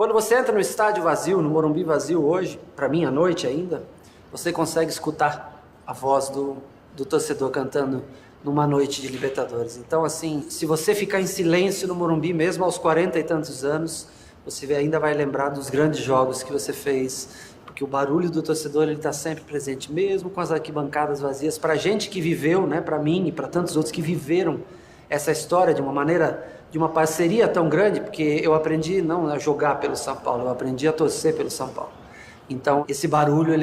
Quando você entra no estádio vazio, no Morumbi vazio hoje, para mim à noite ainda, você consegue escutar a voz do torcedor cantando numa noite de Libertadores. Então, assim, se você ficar em silêncio no Morumbi, mesmo aos 40 e tantos anos, você ainda vai lembrar dos grandes jogos que você fez, porque o barulho do torcedor ele está sempre presente, mesmo com as arquibancadas vazias. Para a gente que viveu, né, para mim e para tantos outros que viveram essa história de uma maneira, de uma parceria tão grande, porque eu aprendi não a jogar pelo São Paulo, eu aprendi a torcer pelo São Paulo. Então, esse barulho,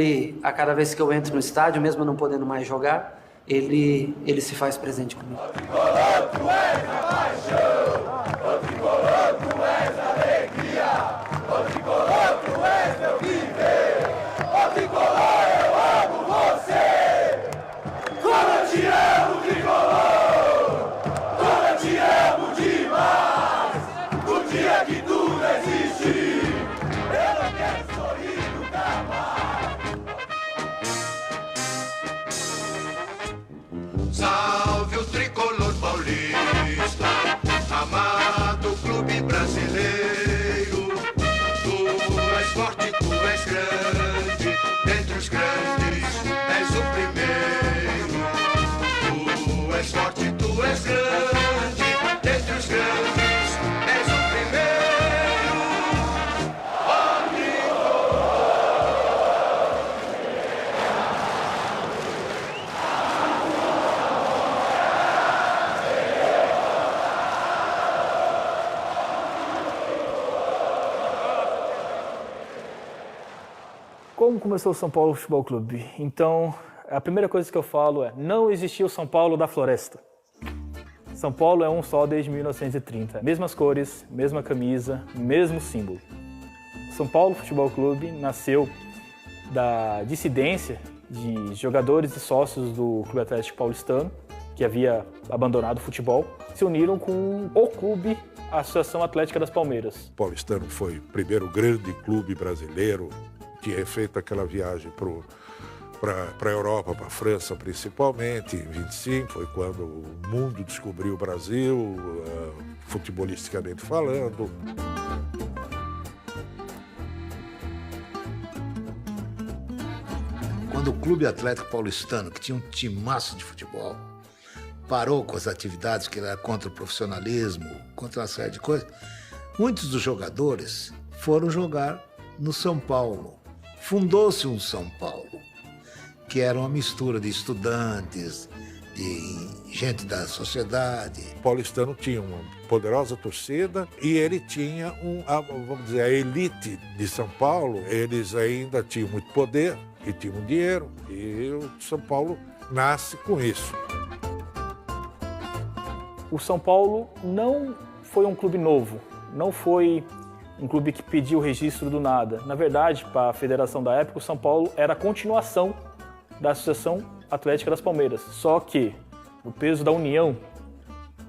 a cada vez que eu entro no estádio, mesmo não podendo mais jogar, ele se faz presente comigo. O tricolor, tu és a paixão, o tricolor, tu és a alegria, o tricolor, tu és meu viver, o tricolor, eu amo você. Como eu te amo, tricolor, como eu te amo demais. O dia que tu não existir, eu não quero sorrir nunca mais. Salve o tricolor paulista, amado clube brasileiro. Tu és forte, tu és grande, dentre os grandes és o primeiro. Tu és forte, tu és grande, dentre os grandes és o primeiro. Ó tricolor. Como começou o São Paulo Futebol Clube? Então, a primeira coisa que eu falo é: não existiu o São Paulo da Floresta. São Paulo é um só desde 1930. Mesmas cores, mesma camisa, mesmo símbolo. São Paulo Futebol Clube nasceu da dissidência de jogadores e sócios do Clube Atlético Paulistano, que havia abandonado o futebol, se uniram com o clube, a Associação Atlética das Palmeiras. O Paulistano foi o primeiro grande clube brasileiro, tinha feito aquela viagem para a Europa, para a França principalmente, em 25, foi quando o mundo descobriu o Brasil, futebolisticamente falando. Quando o Clube Atlético Paulistano, que tinha um timaço de futebol, parou com as atividades que era contra o profissionalismo, contra uma série de coisas, muitos dos jogadores foram jogar no São Paulo. Fundou-se um São Paulo, que era uma mistura de estudantes, de gente da sociedade. O Paulistano tinha uma poderosa torcida e ele tinha vamos dizer, a elite de São Paulo, eles ainda tinham muito poder e tinham dinheiro, e o São Paulo nasce com isso. O São Paulo não foi um clube novo, não foi um clube que pediu registro do nada. Na verdade, para a federação da época, o São Paulo era a continuação da Associação Atlética das Palmeiras. Só que, no peso da união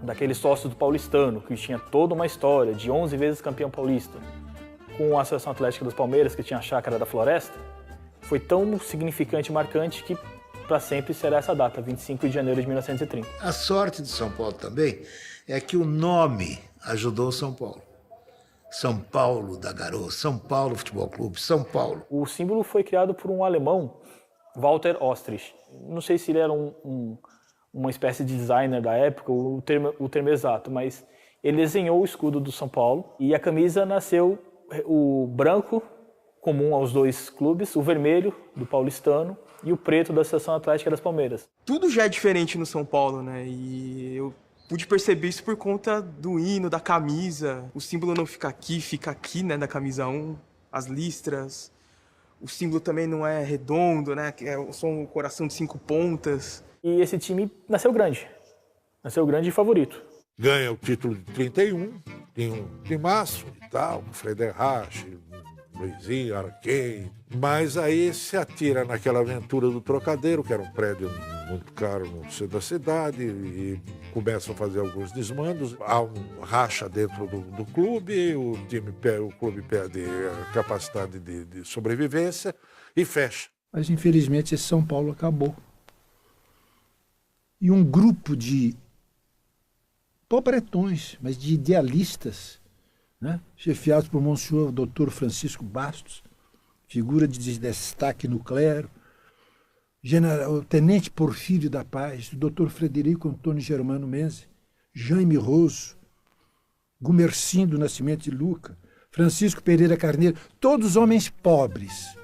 daquele sócio do paulistano, que tinha toda uma história de 11 vezes campeão paulista, com a Associação Atlética das Palmeiras, que tinha a Chácara da Floresta, foi tão significante e marcante que para sempre será essa data, 25 de janeiro de 1930. A sorte de São Paulo também é que o nome ajudou o São Paulo. São Paulo da Garoa, São Paulo Futebol Clube, São Paulo. O símbolo foi criado por um alemão, Walter Ostrich. Não sei se ele era uma espécie de designer da época, o termo exato, mas ele desenhou o escudo do São Paulo e a camisa nasceu o branco, comum aos dois clubes, o vermelho do paulistano e o preto da Associação Atlética das Palmeiras. Tudo já é diferente no São Paulo, né? E eu pude perceber isso por conta do hino, da camisa. O símbolo não fica aqui, né, da camisa 1. As listras. O símbolo também não é redondo, né? É só um coração de 5 pontas. E esse time nasceu grande e favorito. Ganha o título de 31, tem um timaço e tal, Freder Rache, Luizinho, Araquém, mas aí se atira naquela aventura do Trocadeiro, que era um prédio muito caro no centro da cidade, e começam a fazer alguns desmandos, há um racha dentro do clube, o clube perde a capacidade de sobrevivência e fecha. Mas infelizmente esse São Paulo acabou. E um grupo de pobretões, mas de idealistas, né? Chefiados por Monsenhor Dr. Francisco Bastos, figura de destaque no clero, o Tenente Porfírio da Paz, o Dr. Frederico Antônio Germano Menze, Jaime Roso, Gumercindo Nascimento de Luca, Francisco Pereira Carneiro, todos homens pobres,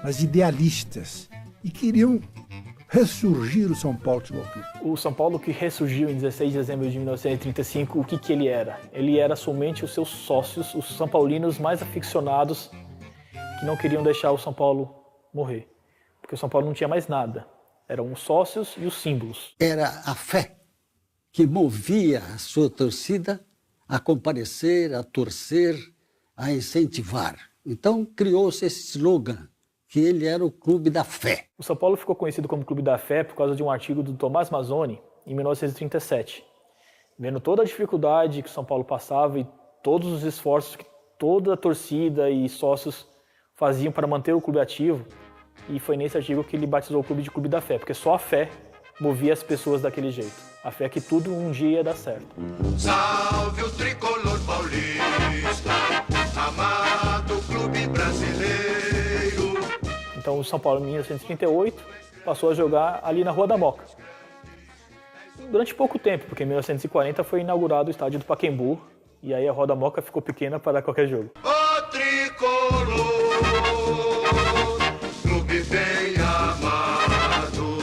mas idealistas, e queriam ressurgir o São Paulo Futebol Clube. O São Paulo que ressurgiu em 16 de dezembro de 1935, o que ele era? Ele era somente os seus sócios, os são paulinos mais aficionados, que não queriam deixar o São Paulo morrer. Porque o São Paulo não tinha mais nada. Eram os sócios e os símbolos. Era a fé que movia a sua torcida a comparecer, a torcer, a incentivar. Então criou-se esse slogan, que ele era o Clube da Fé. O São Paulo ficou conhecido como Clube da Fé por causa de um artigo do Tomás Mazzoni, em 1937. Vendo toda a dificuldade que o São Paulo passava e todos os esforços que toda a torcida e sócios faziam para manter o clube ativo, e foi nesse artigo que ele batizou o clube de Clube da Fé, porque só a fé movia as pessoas daquele jeito. A fé que tudo um dia ia dar certo. Salve o tricolor paulista, amado clube brasileiro. Então o São Paulo, em 1938, passou a jogar ali na Rua da Moca. Durante pouco tempo, porque em 1940 foi inaugurado o estádio do Pacaembu, e aí a Rua da Moca ficou pequena para qualquer jogo. O tricolor, clube bem amado,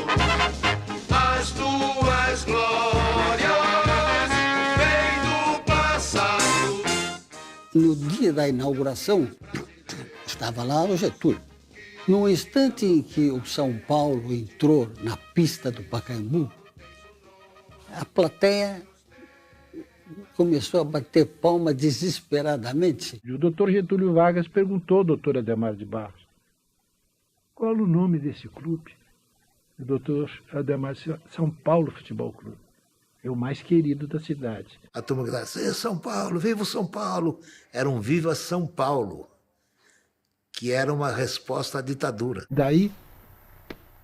as tuas glórias vêm do passado. No dia da inauguração, estava lá o Getúlio. No instante em que o São Paulo entrou na pista do Pacaembu, a plateia começou a bater palma desesperadamente. E o doutor Getúlio Vargas perguntou ao doutor Adhemar de Barros, qual o nome desse clube? O doutor Adhemar disse, São Paulo Futebol Clube. É o mais querido da cidade. A turma gritava, São Paulo, viva o São Paulo. Era um Viva São Paulo, que era uma resposta à ditadura. Daí,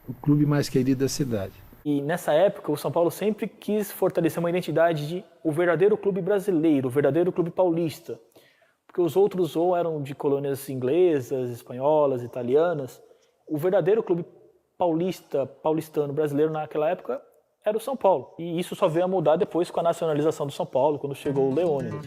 o clube mais querido da cidade. E nessa época, o São Paulo sempre quis fortalecer uma identidade de o verdadeiro clube brasileiro, o verdadeiro clube paulista. Porque os outros ou eram de colônias inglesas, espanholas, italianas. O verdadeiro clube paulistano, brasileiro naquela época, era o São Paulo. E isso só veio a mudar depois com a nacionalização do São Paulo, quando chegou o Leônidas.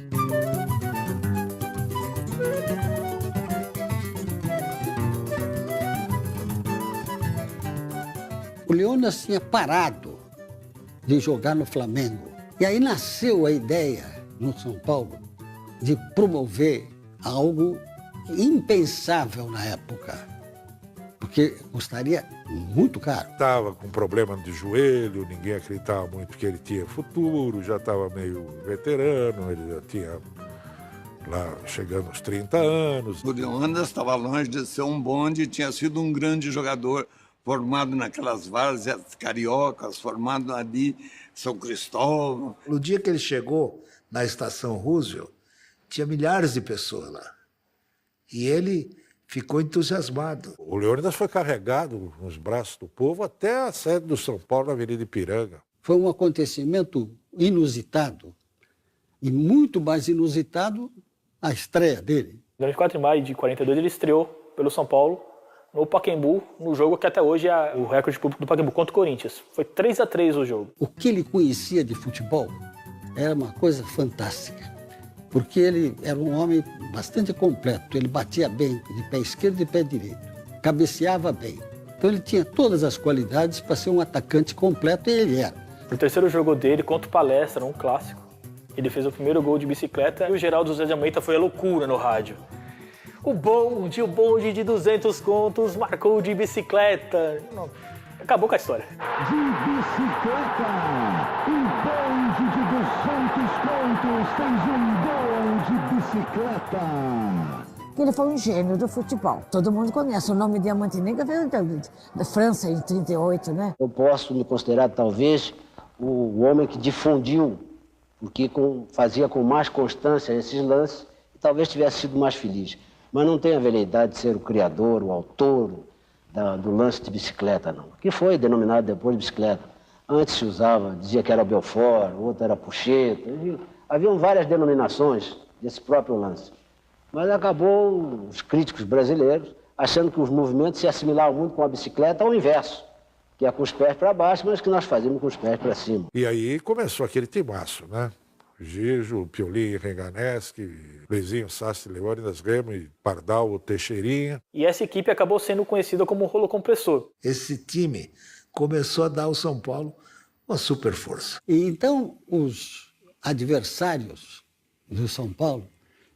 O Leônidas tinha parado de jogar no Flamengo. E aí nasceu a ideia, no São Paulo, de promover algo impensável na época, porque custaria muito caro. Estava com problema de joelho, ninguém acreditava muito que ele tinha futuro, já estava meio veterano, ele já tinha lá chegando aos 30 anos. O Leônidas estava longe de ser um bonde, tinha sido um grande jogador, formado naquelas várzeas cariocas, formado ali São Cristóvão. No dia que ele chegou na estação Roosevelt, tinha milhares de pessoas lá. E ele ficou entusiasmado. O Leônidas foi carregado nos braços do povo até a sede do São Paulo, na Avenida Ipiranga. Foi um acontecimento inusitado, e muito mais inusitado a estreia dele. No dia 4 de maio de 42, ele estreou pelo São Paulo, no Pacaembu, no jogo que até hoje é o recorde público do Pacaembu contra o Corinthians. Foi 3-3 o jogo. O que ele conhecia de futebol era uma coisa fantástica, porque ele era um homem bastante completo. Ele batia bem de pé esquerdo e de pé direito, cabeceava bem. Então ele tinha todas as qualidades para ser um atacante completo, e ele era. No terceiro jogo dele, contra o Palestra, um clássico, ele fez o primeiro gol de bicicleta e o Geraldo José de Almeida foi a loucura no rádio. O bonde de 200 contos marcou de bicicleta. Não, acabou com a história. De bicicleta, o bonde de 200 contos fez um gol de bicicleta. Ele foi um gênio do futebol. Todo mundo conhece. O nome Diamante Negra veio da França em 38, né? Eu posso me considerar, talvez, o homem que difundiu, porque fazia com mais constância esses lances, e talvez tivesse sido mais feliz. Mas não tem a veleidade de ser o criador, o autor do lance de bicicleta, não. Que foi denominado depois de bicicleta. Antes se usava, dizia que era Belfort, outro era Pucheta. Haviam várias denominações desse próprio lance. Mas acabou os críticos brasileiros achando que os movimentos se assimilavam muito com a bicicleta ao inverso, que é com os pés para baixo, mas que nós fazíamos com os pés para cima. E aí começou aquele timaço, né? Gijo, Piolim, Renganeschi, Luizinho, Sassi, Leônidas, Remo, Pardal, Teixeirinha. E essa equipe acabou sendo conhecida como rolo compressor. Esse time começou a dar ao São Paulo uma super força. E então os adversários do São Paulo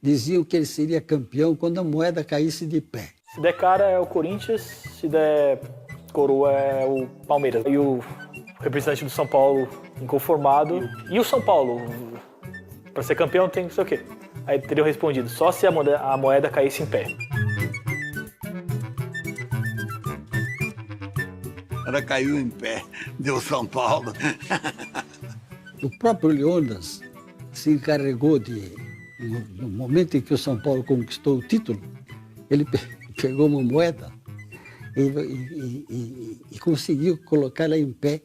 diziam que ele seria campeão quando a moeda caísse de pé. Se der cara é o Corinthians, se der coroa é o Palmeiras. E o representante do São Paulo inconformado. E o São Paulo? Para ser campeão tem não sei o quê. Aí teriam respondido, só se a moeda caísse em pé. Ela caiu em pé, deu São Paulo. O próprio Leônidas se encarregou de, no momento em que o São Paulo conquistou o título, ele pegou uma moeda e conseguiu colocá-la em pé.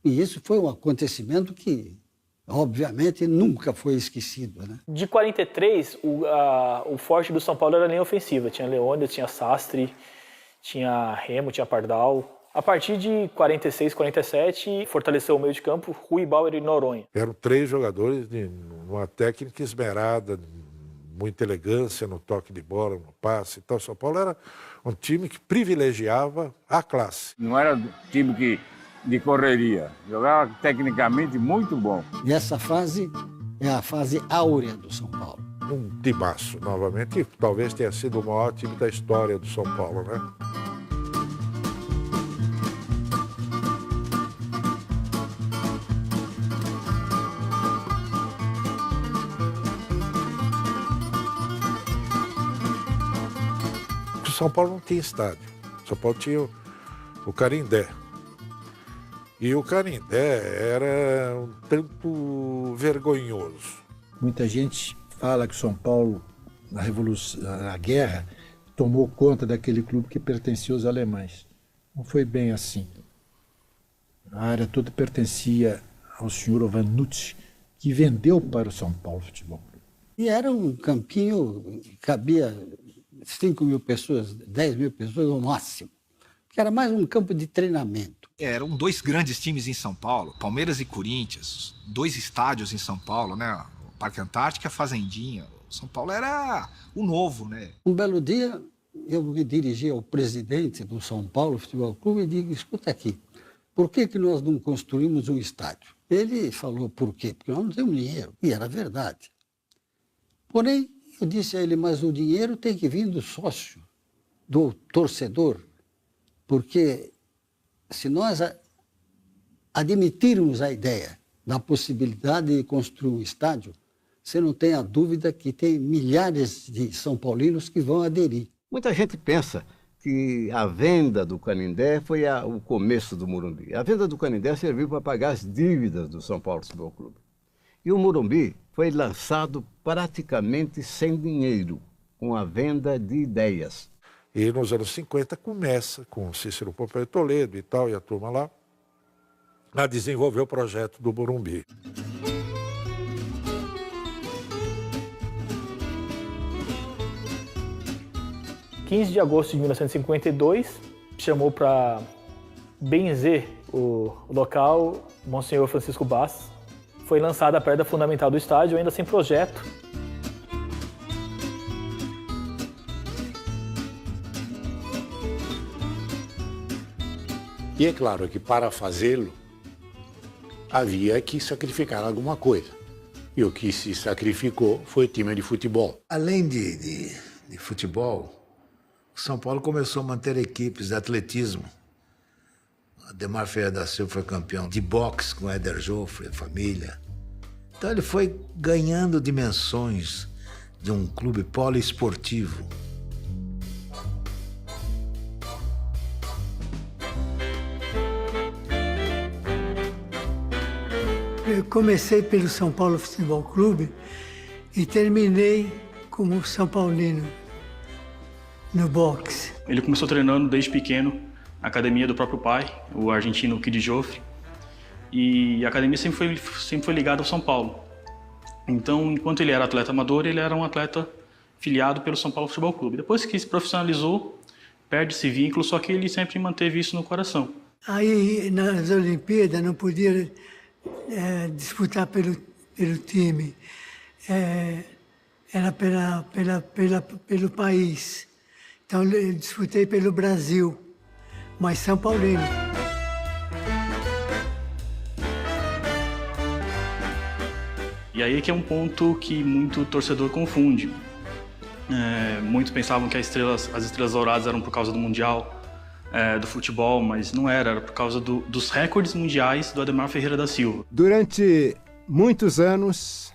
E isso foi um acontecimento que, obviamente, nunca foi esquecido, né? De 43, o forte do São Paulo era a linha ofensiva. Tinha Leônidas, tinha Sastre, tinha Remo, tinha Pardal. A partir de 46, 47, fortaleceu o meio de campo, Rui, Bauer e Noronha. Eram 3 jogadores de uma técnica esmerada, muita elegância no toque de bola, no passe. Então, o São Paulo era um time que privilegiava a classe. Não era time de correria, jogava tecnicamente muito bom. E essa fase é a fase áurea do São Paulo. Um timaço, novamente, e talvez tenha sido o maior time da história do São Paulo, né? O São Paulo não tinha estádio. O São Paulo tinha o Canindé. E o Canindé era um tanto vergonhoso. Muita gente fala que o São Paulo, na Revolução, na guerra, tomou conta daquele clube que pertencia aos alemães. Não foi bem assim. A área toda pertencia ao senhor Vanucci, que vendeu para o São Paulo Futebol Clube. E era um campinho que cabia 5 mil pessoas, 10 mil pessoas no máximo. Que era mais um campo de treinamento. Eram 2 grandes times em São Paulo, Palmeiras e Corinthians, 2 estádios em São Paulo, né? O Parque Antártica e a Fazendinha. O São Paulo era o novo, né? Um belo dia, eu me dirigi ao presidente do São Paulo Futebol Clube e digo, escuta aqui, por que nós não construímos um estádio? Ele falou, por quê? Porque nós não temos dinheiro. E era verdade. Porém, eu disse a ele, mas o dinheiro tem que vir do sócio, do torcedor, porque se nós admitirmos a ideia da possibilidade de construir um estádio, você não tem a dúvida que tem milhares de São Paulinos que vão aderir. Muita gente pensa que a venda do Canindé foi o começo do Morumbi. A venda do Canindé serviu para pagar as dívidas do São Paulo Futebol Clube. E o Morumbi foi lançado praticamente sem dinheiro, com a venda de ideias. E nos anos 50 começa com Cícero Pompeu Toledo e tal, e a turma lá, a desenvolver o projeto do Morumbi. Em 15 de agosto de 1952, chamou para benzer o local Monsenhor Francisco Bastos. Foi lançada a pedra fundamental do estádio, ainda sem projeto. E é claro que para fazê-lo, havia que sacrificar alguma coisa. E o que se sacrificou foi o time de futebol. Além de futebol, o São Paulo começou a manter equipes de atletismo. Ademar Ferreira da Silva foi campeão de boxe com Éder Joffre, família. Então ele foi ganhando dimensões de um clube poliesportivo. Eu comecei pelo São Paulo Futebol Clube e terminei como São Paulino no boxe. Ele começou treinando desde pequeno na academia do próprio pai, o argentino Kid Joffre, e a academia sempre foi ligada ao São Paulo. Então, enquanto ele era atleta amador, ele era um atleta filiado pelo São Paulo Futebol Clube. Depois que se profissionalizou, perde esse vínculo, só que ele sempre manteve isso no coração. Aí, nas Olimpíadas, não podia disputar pelo time. Era pelo país. Então, eu disputei pelo Brasil, mas São Paulino. E aí que é um ponto que muito torcedor confunde. Muitos pensavam que as estrelas douradas eram por causa do Mundial, do futebol, mas não era por causa dos recordes mundiais do Ademar Ferreira da Silva. Durante muitos anos,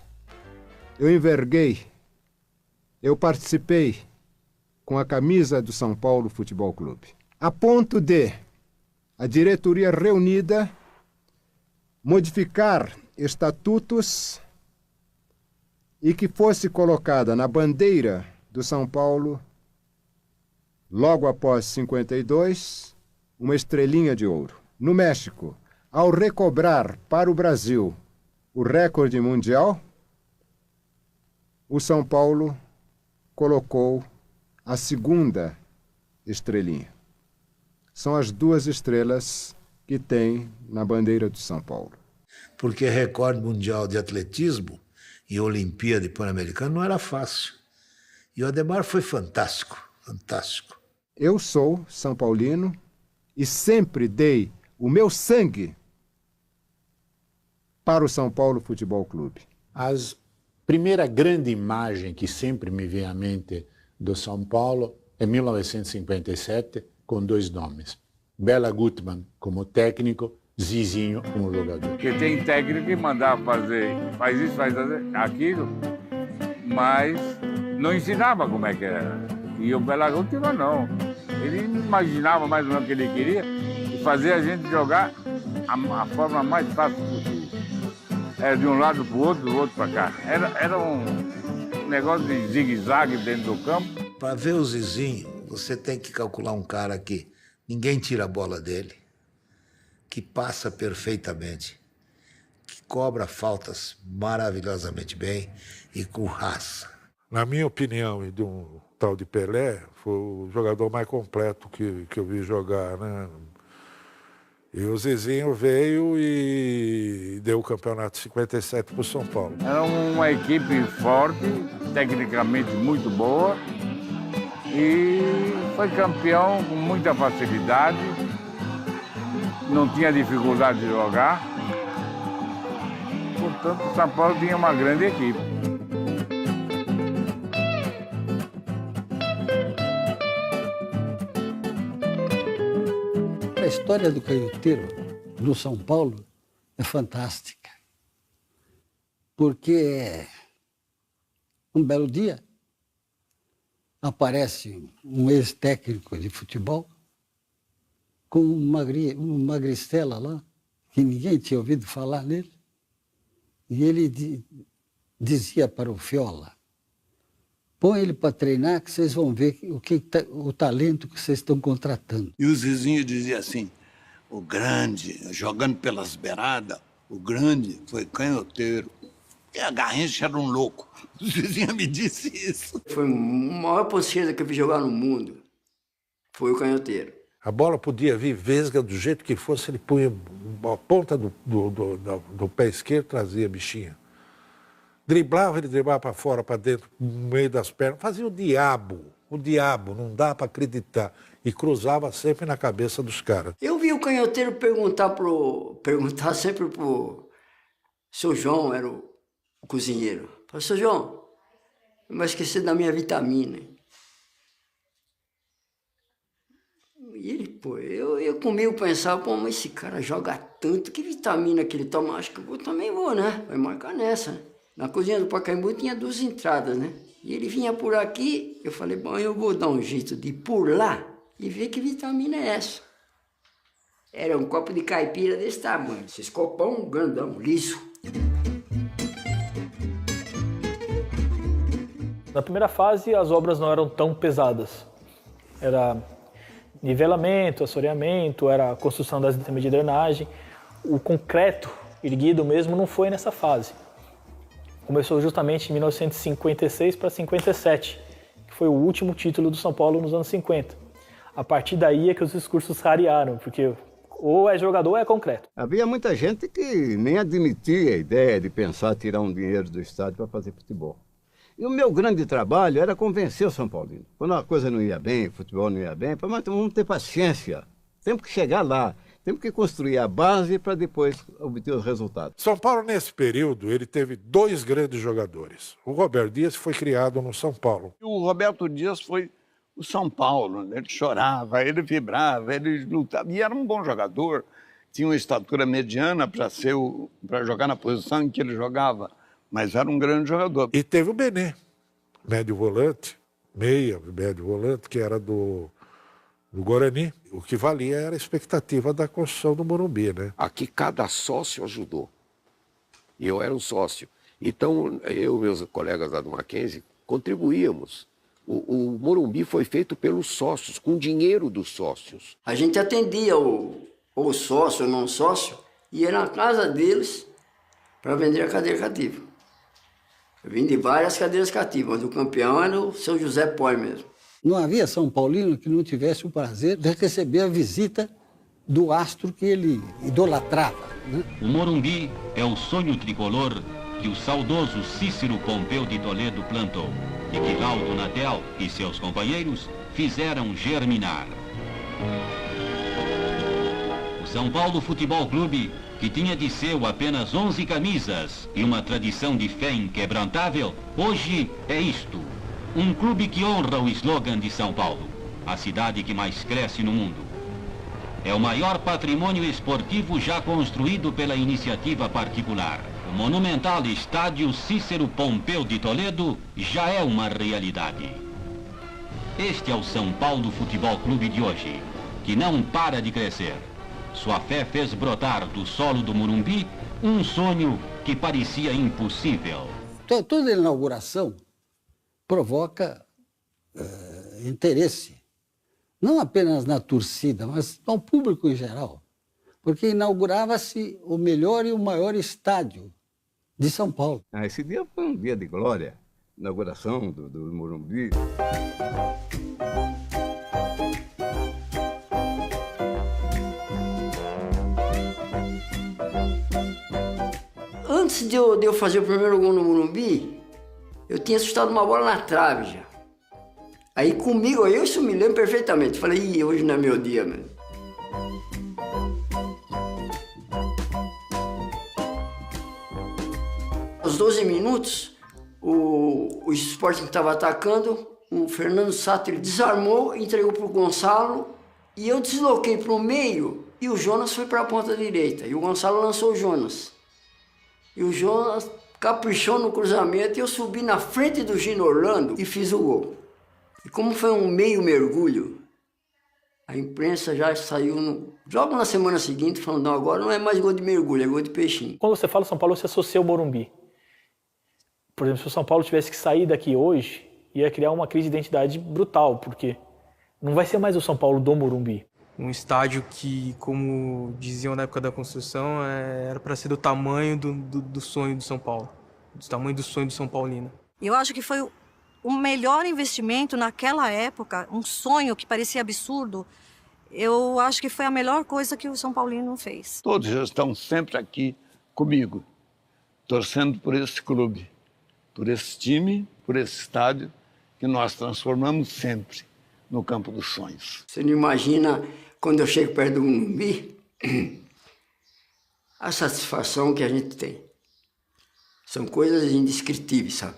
eu participei com a camisa do São Paulo Futebol Clube, a ponto de a diretoria reunida modificar estatutos e que fosse colocada na bandeira do São Paulo, logo após 52, uma estrelinha de ouro. No México, ao recobrar para o Brasil o recorde mundial, o São Paulo colocou a segunda estrelinha. São as duas estrelas que tem na bandeira do São Paulo. Porque recorde mundial de atletismo e Olimpíada e Pan-Americano não era fácil. E o Ademar foi fantástico, fantástico. Eu sou São Paulino e sempre dei o meu sangue para o São Paulo Futebol Clube. A primeira grande imagem que sempre me vem à mente do São Paulo é 1957, com dois nomes. Bela Gutmann como técnico, Zizinho como jogador. Porque tem técnico que mandava fazer, faz isso, faz aquilo, mas não ensinava como é que era. E o Bela Gutmann não. Ele imaginava mais ou menos o que ele queria e fazia a gente jogar a forma mais fácil possível. Era de um lado para o outro, do outro para cá. Era um negócio de zigue-zague dentro do campo. Para ver o Zizinho, você tem que calcular um cara que ninguém tira a bola dele, que passa perfeitamente, que cobra faltas maravilhosamente bem e com raça. Na minha opinião, e de um tal de Pelé, foi o jogador mais completo que eu vi jogar, né? E o Zizinho veio e deu o campeonato 57 para o São Paulo. Era uma equipe forte, tecnicamente muito boa, e foi campeão com muita facilidade, não tinha dificuldade de jogar. Portanto, o São Paulo tinha uma grande equipe. A história do canhoteiro no São Paulo é fantástica, porque um belo dia aparece um ex-técnico de futebol com uma magricela lá, que ninguém tinha ouvido falar nele, e ele dizia para o Fiola: põe ele para treinar que vocês vão ver o talento que vocês estão contratando. E o Zizinho dizia assim, o grande, jogando pelas beiradas, o grande foi canhoteiro. E a Garrincha era um louco. O Zizinho me disse isso. Foi a maior ponceira que eu vi jogar no mundo. Foi o canhoteiro. A bola podia vir vesga do jeito que fosse, ele punha a ponta do pé esquerdo, trazia a bichinha. Driblava, ele driblava para fora, para dentro, no meio das pernas. Fazia o diabo, não dá para acreditar. E cruzava sempre na cabeça dos caras. Eu vi o canhoteiro perguntar sempre pro seu João, era o cozinheiro. Falei, seu João, não vai esquecer da minha vitamina. E ele, pô, eu comigo pensava, pô, mas esse cara joga tanto, que vitamina que ele toma? Acho que eu também vou, né? Vai marcar nessa, né? Na cozinha do Pacaembu tinha 2 entradas, né? E ele vinha por aqui, eu falei, bom, eu vou dar um jeito de ir por lá e ver que vitamina é essa. Era um copo de caipira desse tamanho, esses copão grandão, liso. Na primeira fase, as obras não eram tão pesadas. Era nivelamento, assoreamento, era a construção das sistemas de drenagem. O concreto erguido mesmo não foi nessa fase. começou justamente em 1956 para 57, que foi o último título do São Paulo nos anos 50. A partir daí é que os discursos rarearam, porque ou é jogador ou é concreto. Havia muita gente que nem admitia a ideia de pensar tirar um dinheiro do estádio para fazer futebol. E o meu grande trabalho era convencer o São Paulino. Quando a coisa não ia bem, o futebol não ia bem, mas vamos ter paciência. Temos que chegar lá. Temos que construir a base para depois obter os resultados. São Paulo, nesse período, ele teve 2 grandes jogadores. O Roberto Dias foi criado no São Paulo. O Roberto Dias foi o São Paulo. Ele chorava, ele vibrava, ele lutava. E era um bom jogador. Tinha uma estatura mediana para jogar na posição em que ele jogava. Mas era um grande jogador. E teve o Bené, médio volante, médio volante, que era do Guarani. O que valia era a expectativa da construção do Morumbi, né? Aqui cada sócio ajudou. E eu era um sócio. Então, eu e meus colegas lá do Mackenzie contribuíamos. O Morumbi foi feito pelos sócios, com dinheiro dos sócios. A gente atendia o sócio ou não sócio, ia na casa deles para vender a cadeira cativa. Eu vim de várias cadeiras cativas, mas o campeão era o seu José Poi mesmo. Não havia São Paulino que não tivesse o prazer de receber a visita do astro que ele idolatrava, né? O Morumbi é o sonho tricolor que o saudoso Cícero Pompeu de Toledo plantou e que Laudo Natel e seus companheiros fizeram germinar. O São Paulo Futebol Clube, que tinha de seu apenas 11 camisas e uma tradição de fé inquebrantável, hoje é isto. Um clube que honra o slogan de São Paulo, a cidade que mais cresce no mundo. É o maior patrimônio esportivo já construído pela iniciativa particular. O monumental estádio Cícero Pompeu de Toledo já é uma realidade. Este é o São Paulo Futebol Clube de hoje, que não para de crescer. Sua fé fez brotar do solo do Morumbi um sonho que parecia impossível. Toda inauguração provoca interesse, não apenas na torcida, mas no público em geral, porque inaugurava-se o melhor e o maior estádio de São Paulo. Esse dia foi um dia de glória, inauguração do Morumbi. Antes de eu fazer o primeiro gol no Morumbi, eu tinha assustado uma bola na trave já. Aí comigo, isso me lembro perfeitamente. Falei, hoje não é meu dia, mano. Aos 12 minutos, o Sporting que estava atacando, o Fernando Sato, ele desarmou, entregou para o Gonçalo, e eu desloquei para o meio, e o Jonas foi para a ponta direita. E o Gonçalo lançou o Jonas. E o Jonas caprichou no cruzamento e eu subi na frente do Gino Orlando e fiz o gol. E como foi um meio mergulho, a imprensa já saiu logo na semana seguinte falando, não, agora não é mais gol de mergulho, é gol de peixinho. Quando você fala São Paulo, você associa o Morumbi. Por exemplo, se o São Paulo tivesse que sair daqui hoje, ia criar uma crise de identidade brutal, porque não vai ser mais o São Paulo do Morumbi. Um estádio que, como diziam na época da construção, era para ser do tamanho do sonho do São Paulo, do tamanho do sonho do São Paulino. Eu acho que foi o melhor investimento naquela época, um sonho que parecia absurdo. Eu acho que foi a melhor coisa que o São Paulino fez. Todos estão sempre aqui comigo, torcendo por esse clube, por esse time, por esse estádio que nós transformamos sempre no campo dos sonhos. Você não imagina, quando eu chego perto do Morumbi, a satisfação que a gente tem. São coisas indescritíveis, sabe?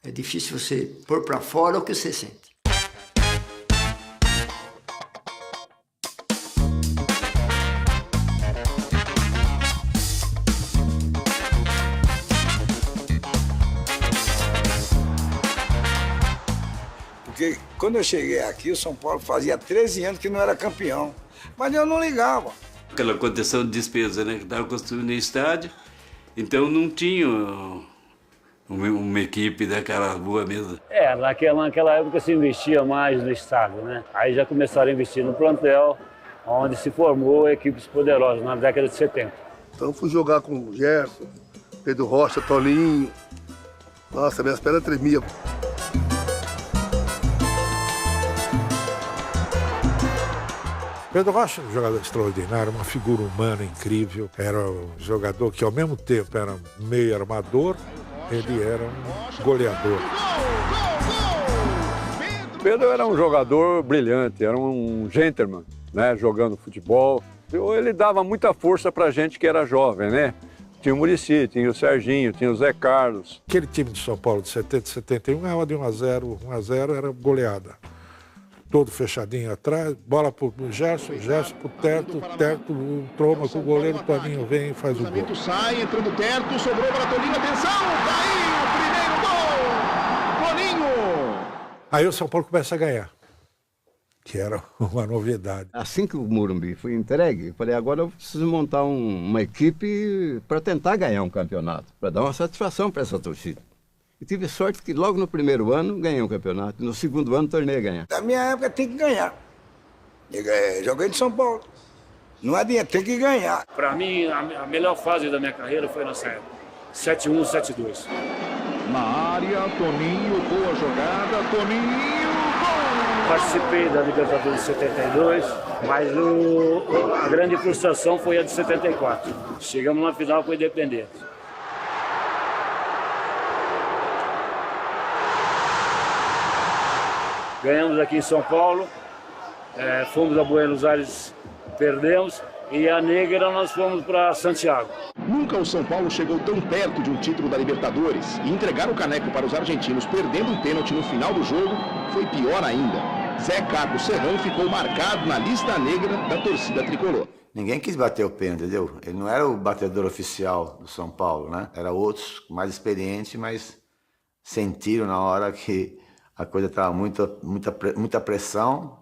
É difícil você pôr para fora o que você sente. Porque quando eu cheguei aqui, o São Paulo fazia 13 anos que não era campeão. Mas eu não ligava. Aquela contenção de despesa, né? Que estava construindo o estádio, então não tinha uma equipe daquela boa mesmo. Naquela época se investia mais no estádio, né? Aí já começaram a investir no plantel, onde se formou equipes poderosas na década de 70. Então fui jogar com o Gerson, Pedro Rocha, Toninho. Nossa, minhas pernas tremiam. Pedro Rocha era um jogador extraordinário, uma figura humana incrível. Era um jogador que, ao mesmo tempo, era meio armador, ele era um goleador. Pedro era um jogador brilhante, era um gentleman, né, jogando futebol. Ele dava muita força pra gente que era jovem, né? Tinha o Muricy, tinha o Serginho, tinha o Zé Carlos. Aquele time de São Paulo de 70 e 71 ganhava de 1-0, 1-0 era goleada. Todo fechadinho atrás, bola pro Gerson pro Teto, troma com o goleiro, Toninho vem e faz o gol. Sai, entrando Teto, sobrou para Toninho, atenção, caiu o primeiro gol, Toninho! Aí o São Paulo começa a ganhar, que era uma novidade. Assim que o Morumbi foi entregue, eu falei, agora eu preciso montar uma equipe para tentar ganhar um campeonato, para dar uma satisfação para essa torcida. E tive sorte que logo no primeiro ano ganhei um campeonato, no segundo ano tornei a ganhar. Na minha época tem que ganhar. Joguei de São Paulo. Não adianta, tem que ganhar. Para mim, a melhor fase da minha carreira foi nessa época. 7-1, 7-2. Na área, Toninho, boa jogada, Toninho, gol! Participei da Libertadores de 72, mas a grande frustração foi a de 74. Chegamos na final com o Independente. Ganhamos aqui em São Paulo, fomos a Buenos Aires, perdemos, e a Negra nós fomos para Santiago. Nunca o São Paulo chegou tão perto de um título da Libertadores e entregar o caneco para os argentinos perdendo um pênalti no final do jogo foi pior ainda. Zé Carlos Serrão ficou marcado na lista negra da torcida tricolor. Ninguém quis bater o pênalti, entendeu? Ele não era o batedor oficial do São Paulo, né? Era outros mais experientes, mas sentiram na hora que a coisa estava muita pressão,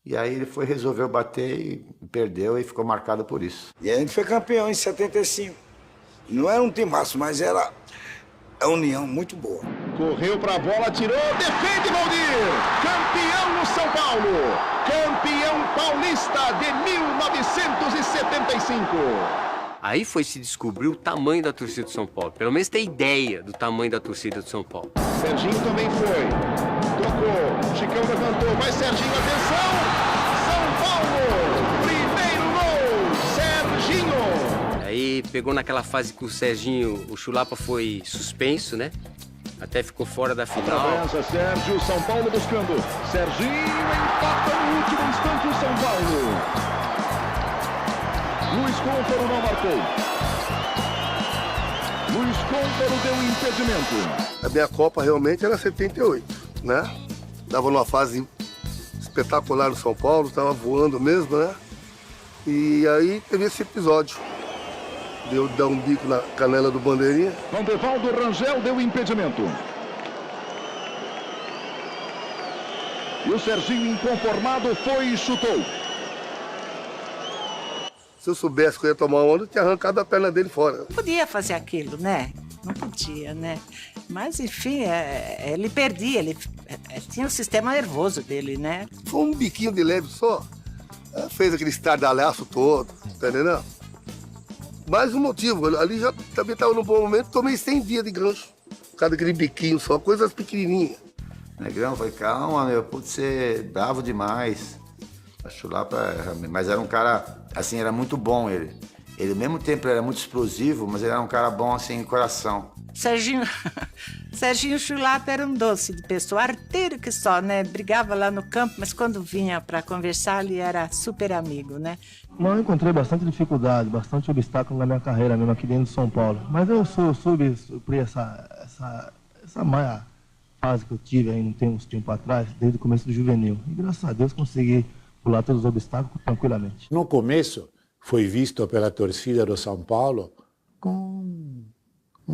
e aí ele resolveu bater e perdeu e ficou marcado por isso. E a gente foi campeão em 75. Não era um timaço, mas era a união muito boa. Correu para a bola, tirou, defende Valdir! Campeão no São Paulo! Campeão paulista de 1975! Aí se descobriu o tamanho da torcida do São Paulo. Pelo menos ter ideia do tamanho da torcida do São Paulo. Serginho também foi. Tocou. Chicão levantou. Vai Serginho, atenção! São Paulo! Primeiro gol! Serginho! Aí pegou naquela fase que o Serginho, o Chulapa foi suspenso, né? Até ficou fora da final. Abraça Sérgio, São Paulo buscando. Serginho empata no último instante o São Paulo. Luiz Côntaro não marcou. Luiz Côntaro deu um impedimento. A minha Copa realmente era 78, né? Estava numa fase espetacular no São Paulo, estava voando mesmo, né? E aí teve esse episódio. Deu dar um bico na canela do Bandeirinha. Vandevaldo Rangel deu impedimento. E o Serginho, inconformado, foi e chutou. Se eu soubesse que eu ia tomar onda, eu tinha arrancado a perna dele fora. Podia fazer aquilo, né? Não podia, né? Mas, enfim, ele perdia, ele tinha o sistema nervoso dele, né? Foi um biquinho de leve só. Fez aquele estardalhaço todo, tá entendendo? Mais um motivo, ali já também estava num bom momento, tomei 100 dias de gancho. Por causa daquele biquinho só, coisas pequenininhas. Negrão, foi calma, meu, pode ser bravo demais. Acho lá mas era um cara, assim, era muito bom ele. Ele, ao mesmo tempo, era muito explosivo, mas ele era um cara bom, assim, em coração. Serginho Chulapa era um doce de pessoa, arteiro que só, né? Brigava lá no campo, mas quando vinha para conversar, ele era super amigo, né? Eu encontrei bastante dificuldade, bastante obstáculo na minha carreira mesmo aqui dentro de São Paulo. Mas eu soube suprir essa má fase que eu tive aí uns tempo atrás, desde o começo do juvenil. E graças a Deus consegui pular todos os obstáculos tranquilamente. No começo foi visto pela torcida do São Paulo com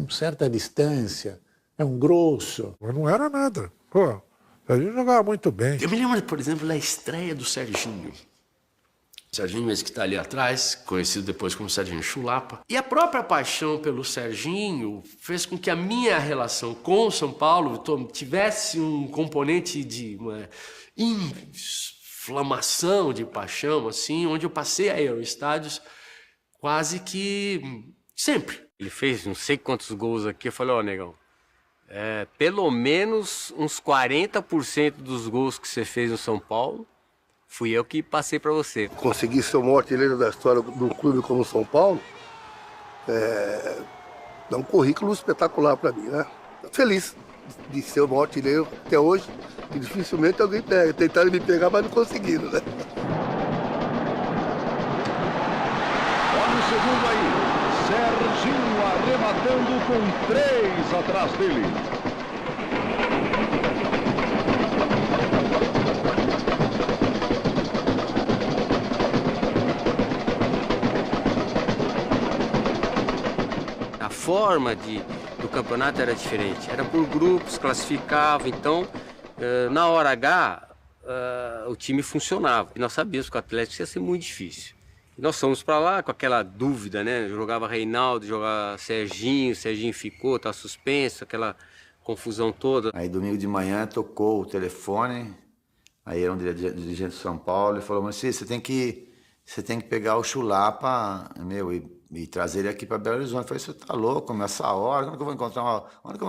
certa distância, é um grosso. Mas não era nada. Pô, a gente jogava muito bem. Eu me lembro, por exemplo, da estreia do Serginho. Serginho, esse que está ali atrás, conhecido depois como Serginho Chulapa. E a própria paixão pelo Serginho fez com que a minha relação com o São Paulo tivesse um componente de uma inflamação de paixão, assim, onde eu passei a ir aos estádios quase que sempre. Ele fez não sei quantos gols aqui. Eu falei, negão, pelo menos uns 40% dos gols que você fez no São Paulo, fui eu que passei para você. Conseguir ser o maior artilheiro da história de um clube como o São Paulo, dá um currículo espetacular para mim, né? Feliz de ser o maior artilheiro até hoje, que dificilmente alguém pega. Tentaram me pegar, mas não conseguiram, né? Olha o segundo aí. Serginho arrematando com 3 atrás dele. A forma do campeonato era diferente. Era por grupos, classificava. Então, na hora H, o time funcionava. E nós sabíamos que o Atlético ia ser muito difícil. E nós fomos para lá com aquela dúvida, né? Jogava Reinaldo, jogava Serginho ficou, tá suspenso, aquela confusão toda. Aí domingo de manhã tocou o telefone, aí era um dirigente de São Paulo, ele falou, mas você tem que pegar o Chulapa, e trazer ele aqui para Belo Horizonte. Eu falei, você tá louco, essa hora, onde que eu vou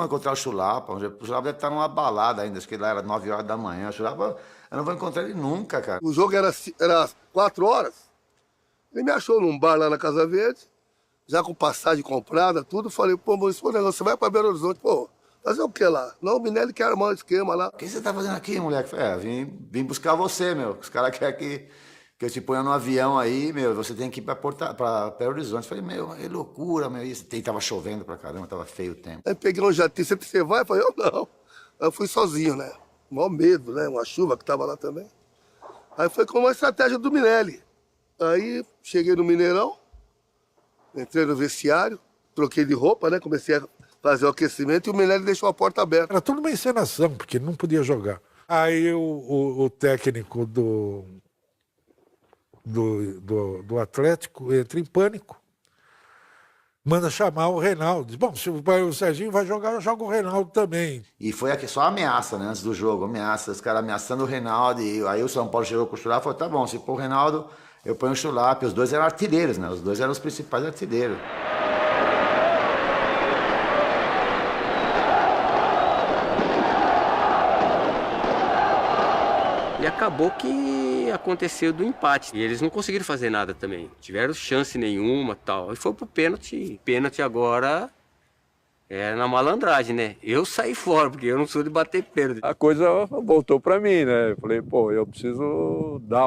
encontrar o Chulapa? O Chulapa deve estar numa balada ainda, acho que lá era 9 horas da manhã, o Chulapa, eu não vou encontrar ele nunca, cara. O jogo era 4 horas. Ele me achou num bar lá na Casa Verde, já com passagem comprada, tudo. Falei, pô, mas esse negócio, você vai pra Belo Horizonte, pô, fazer o que lá? Não, o Minelli quer armar um esquema lá. O que você tá fazendo aqui, moleque? Falei, vim buscar você, meu. Os caras querem que eu te ponha no avião aí, meu, você tem que ir pra Belo Horizonte. Falei, é loucura, meu. E tava chovendo pra caramba, tava feio o tempo. Aí peguei um jatinho, você vai? Eu falei, eu não. Aí eu fui sozinho, né? Maior medo, né? Uma chuva que tava lá também. Aí foi com uma estratégia do Minelli. Aí cheguei no Mineirão, entrei no vestiário, troquei de roupa, né? Comecei a fazer o aquecimento e o Minelli deixou a porta aberta. Era tudo uma encenação, porque não podia jogar. Aí o técnico do Atlético entra em pânico. Manda chamar o Reinaldo. Diz, bom, se o Serginho vai jogar, eu jogo o Reinaldo também. E foi aqui só ameaça, né? Antes do jogo, os caras ameaçando o Reinaldo. E aí o São Paulo chegou com o Chulapa e falou, tá bom, se pôr o Reinaldo, eu ponho o Chulapa. E os dois eram artilheiros, né? Os dois eram os principais artilheiros. E acabou que aconteceu do empate. E eles não conseguiram fazer nada também. Tiveram chance nenhuma, tal. E foi pro pênalti. Pênalti agora é na malandragem, né? Eu saí fora, porque eu não sou de bater pênalti. A coisa voltou para mim, né? Eu falei, pô, eu preciso dar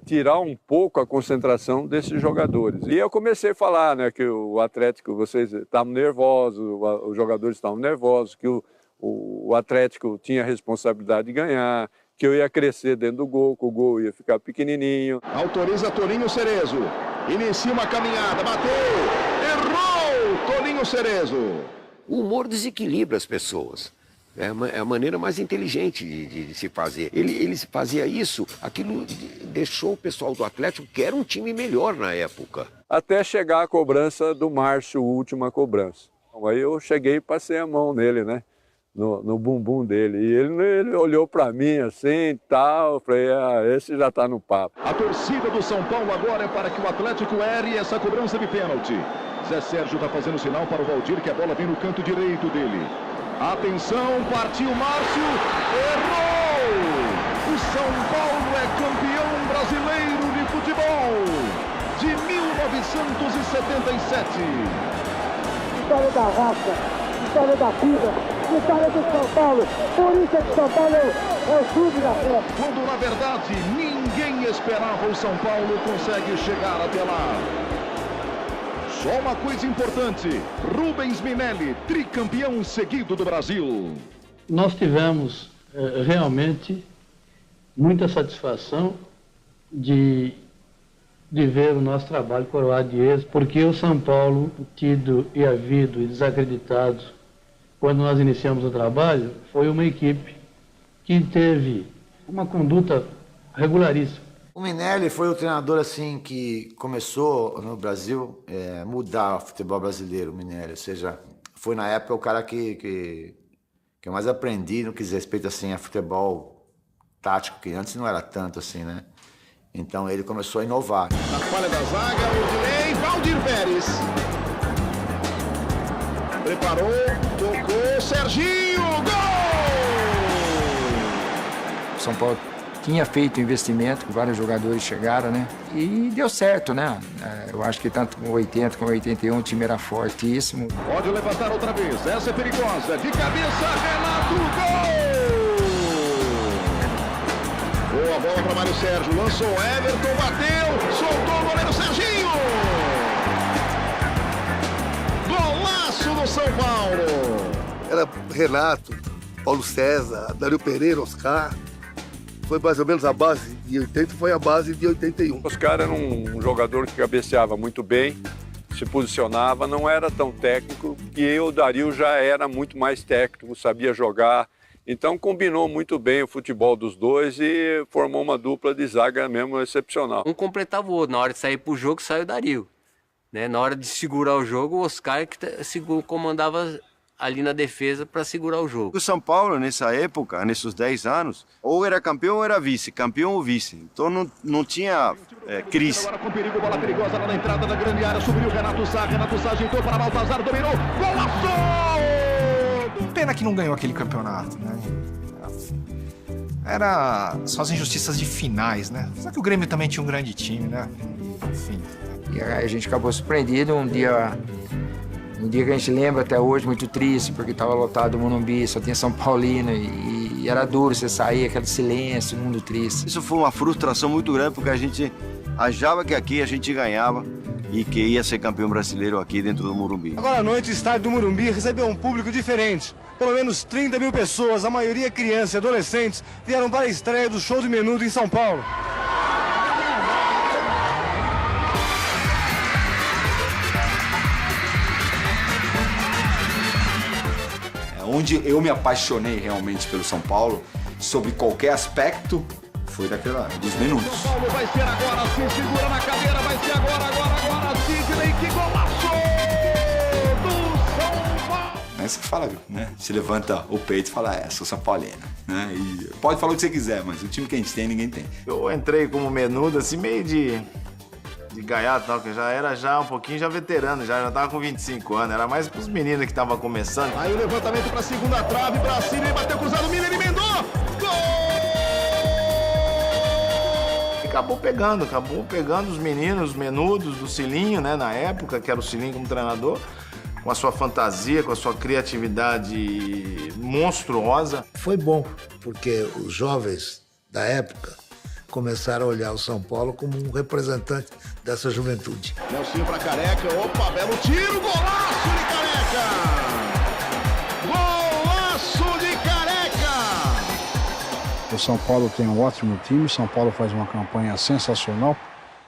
tirar um pouco a concentração desses jogadores. E eu comecei a falar, né, que o Atlético, vocês estavam nervosos, os jogadores estavam nervosos, que o Atlético tinha a responsabilidade de ganhar, que eu ia crescer dentro do gol, que o gol ia ficar pequenininho. Autoriza Toninho Cerezo. Inicia uma caminhada, bateu, errou Toninho Cerezo. O humor desequilibra as pessoas. É a maneira mais inteligente de se fazer. Ele fazia isso, aquilo deixou o pessoal do Atlético, que era um time melhor na época. Até chegar a cobrança do Márcio, última cobrança. Aí eu cheguei e passei a mão nele, né? No bumbum dele. E ele olhou para mim assim e tal. Eu falei, esse já tá no papo. A torcida do São Paulo agora é para que o Atlético erre essa cobrança de pênalti. Zé Sérgio está fazendo sinal para o Valdir que a bola vem no canto direito dele. Atenção, partiu Márcio, errou! O São Paulo é campeão brasileiro de futebol de 1977. Vitória da raça, vitória da vida, vitória do São Paulo. Por isso é que São Paulo é o clube da fé. Quando na verdade ninguém esperava, o São Paulo consegue chegar até lá. Só uma coisa importante, Rubens Minelli, tricampeão seguido do Brasil. Nós tivemos realmente muita satisfação de ver o nosso trabalho coroado de êxito, porque o São Paulo, tido e havido e desacreditado quando nós iniciamos o trabalho, foi uma equipe que teve uma conduta regularíssima. O Minelli foi o treinador assim que começou no Brasil mudar o futebol brasileiro, o Minelli. Ou seja, foi na época o cara que eu mais aprendi no que diz respeito assim, a futebol tático, que antes não era tanto assim, né? Então ele começou a inovar. Na falha da zaga, o Valdir Pérez. Preparou, tocou, Serginho, gol! São Paulo tinha feito investimento, vários jogadores chegaram, né? E deu certo, né? Eu acho que tanto com 80 como 81 o time era fortíssimo. Pode levantar outra vez, essa é perigosa. De cabeça, Renato, gol! Boa bola para Mário Sérgio, lançou Everton, bateu, soltou o goleiro Serginho! Golaço do São Paulo! Era Renato, Paulo César, Dario Pereira, Oscar. Foi mais ou menos a base de 80, foi a base de 81. Oscar era um jogador que cabeceava muito bem, se posicionava, não era tão técnico, e o Dario já era muito mais técnico, sabia jogar. Então combinou muito bem o futebol dos dois e formou uma dupla de zaga mesmo excepcional. Um completava o outro. Na hora de sair pro jogo, saiu o Dario. Né? Na hora de segurar o jogo, o Oscar que comandava ali na defesa para segurar o jogo. O São Paulo, nessa época, nesses 10 anos, ou era campeão ou era vice, campeão ou vice. Então não tinha crise. Agora com perigo, bola perigosa lá na entrada da grande área, subiu o Renato Sá ajeitou para Baltazar, dominou, golaço! Pena que não ganhou aquele campeonato, né? Era só as injustiças de finais, né? Só que o Grêmio também tinha um grande time, né? Enfim. E a gente acabou surpreendido um dia que a gente lembra até hoje, muito triste, porque estava lotado o Morumbi, só tinha São Paulino e era duro você sair, aquele silêncio, mundo triste. Isso foi uma frustração muito grande, porque a gente achava que aqui a gente ganhava e que ia ser campeão brasileiro aqui dentro do Morumbi. Agora à noite o estádio do Morumbi recebeu um público diferente. Pelo menos 30 mil pessoas, a maioria crianças e adolescentes, vieram para a estreia do show de Menudo em São Paulo. Onde eu me apaixonei realmente pelo São Paulo, sobre qualquer aspecto, foi dos minutos. São Paulo vai ser agora, se segura na cadeira, vai ser agora, Sidney, que golaço do São Paulo! Aí você fala, né? Se levanta o peito e fala, sou São Paulino, né? E pode falar o que você quiser, mas o time que a gente tem, ninguém tem. Eu entrei como Menudo, assim, meio de gaiato, tal, que já era um pouquinho veterano, já tava com 25 anos, era mais pros meninos que estavam começando. Aí o levantamento pra segunda trave, pra Sidney, bateu cruzado, o Miller emendou, gol! Acabou pegando os meninos, os menudos do Cilinho, né, na época, que era o Cilinho como treinador, com a sua fantasia, com a sua criatividade monstruosa. Foi bom, porque os jovens da época começaram a olhar o São Paulo como um representante dessa juventude. Nelsinho para Careca, opa, belo tiro, golaço de Careca! Golaço de Careca! O São Paulo tem um ótimo time, o São Paulo faz uma campanha sensacional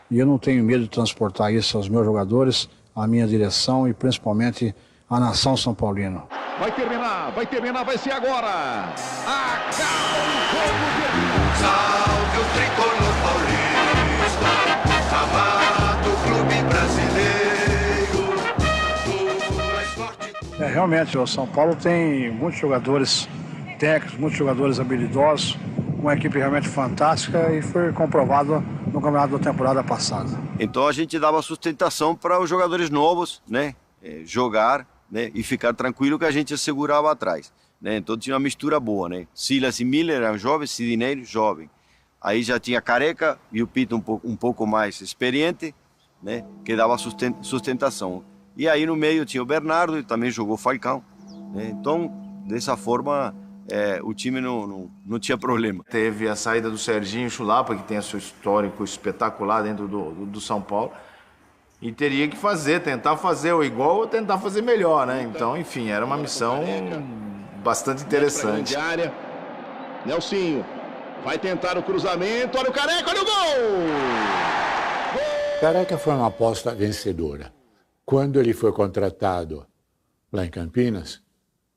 e eu não tenho medo de transportar isso aos meus jogadores, à minha direção e principalmente à nação São Paulino. Vai terminar, vai ser agora! Acaba o jogo de... Salve o tricolor paulista, amado clube brasileiro. Realmente, o São Paulo tem muitos jogadores técnicos, muitos jogadores habilidosos, uma equipe realmente fantástica e foi comprovado no campeonato da temporada passada. Então a gente dava sustentação para os jogadores novos, né, jogar, né, e ficar tranquilo que a gente segurava atrás. Né? Então tinha uma mistura boa, né? Silas e Miller eram jovens, Sidney jovem. Aí já tinha Careca e o Pito um pouco mais experiente, né? Que dava sustentação. E aí no meio tinha o Bernardo e também jogou Falcão. Né? Então, dessa forma, o time não tinha problema. Teve a saída do Serginho Chulapa, que tem seu histórico espetacular dentro do São Paulo. E teria que tentar fazer o igual ou tentar fazer melhor, né? Então, enfim, era uma missão bastante interessante. Área. Nelsinho vai tentar o cruzamento, olha o Careca, olha o gol! Careca foi uma aposta vencedora. Quando ele foi contratado lá em Campinas,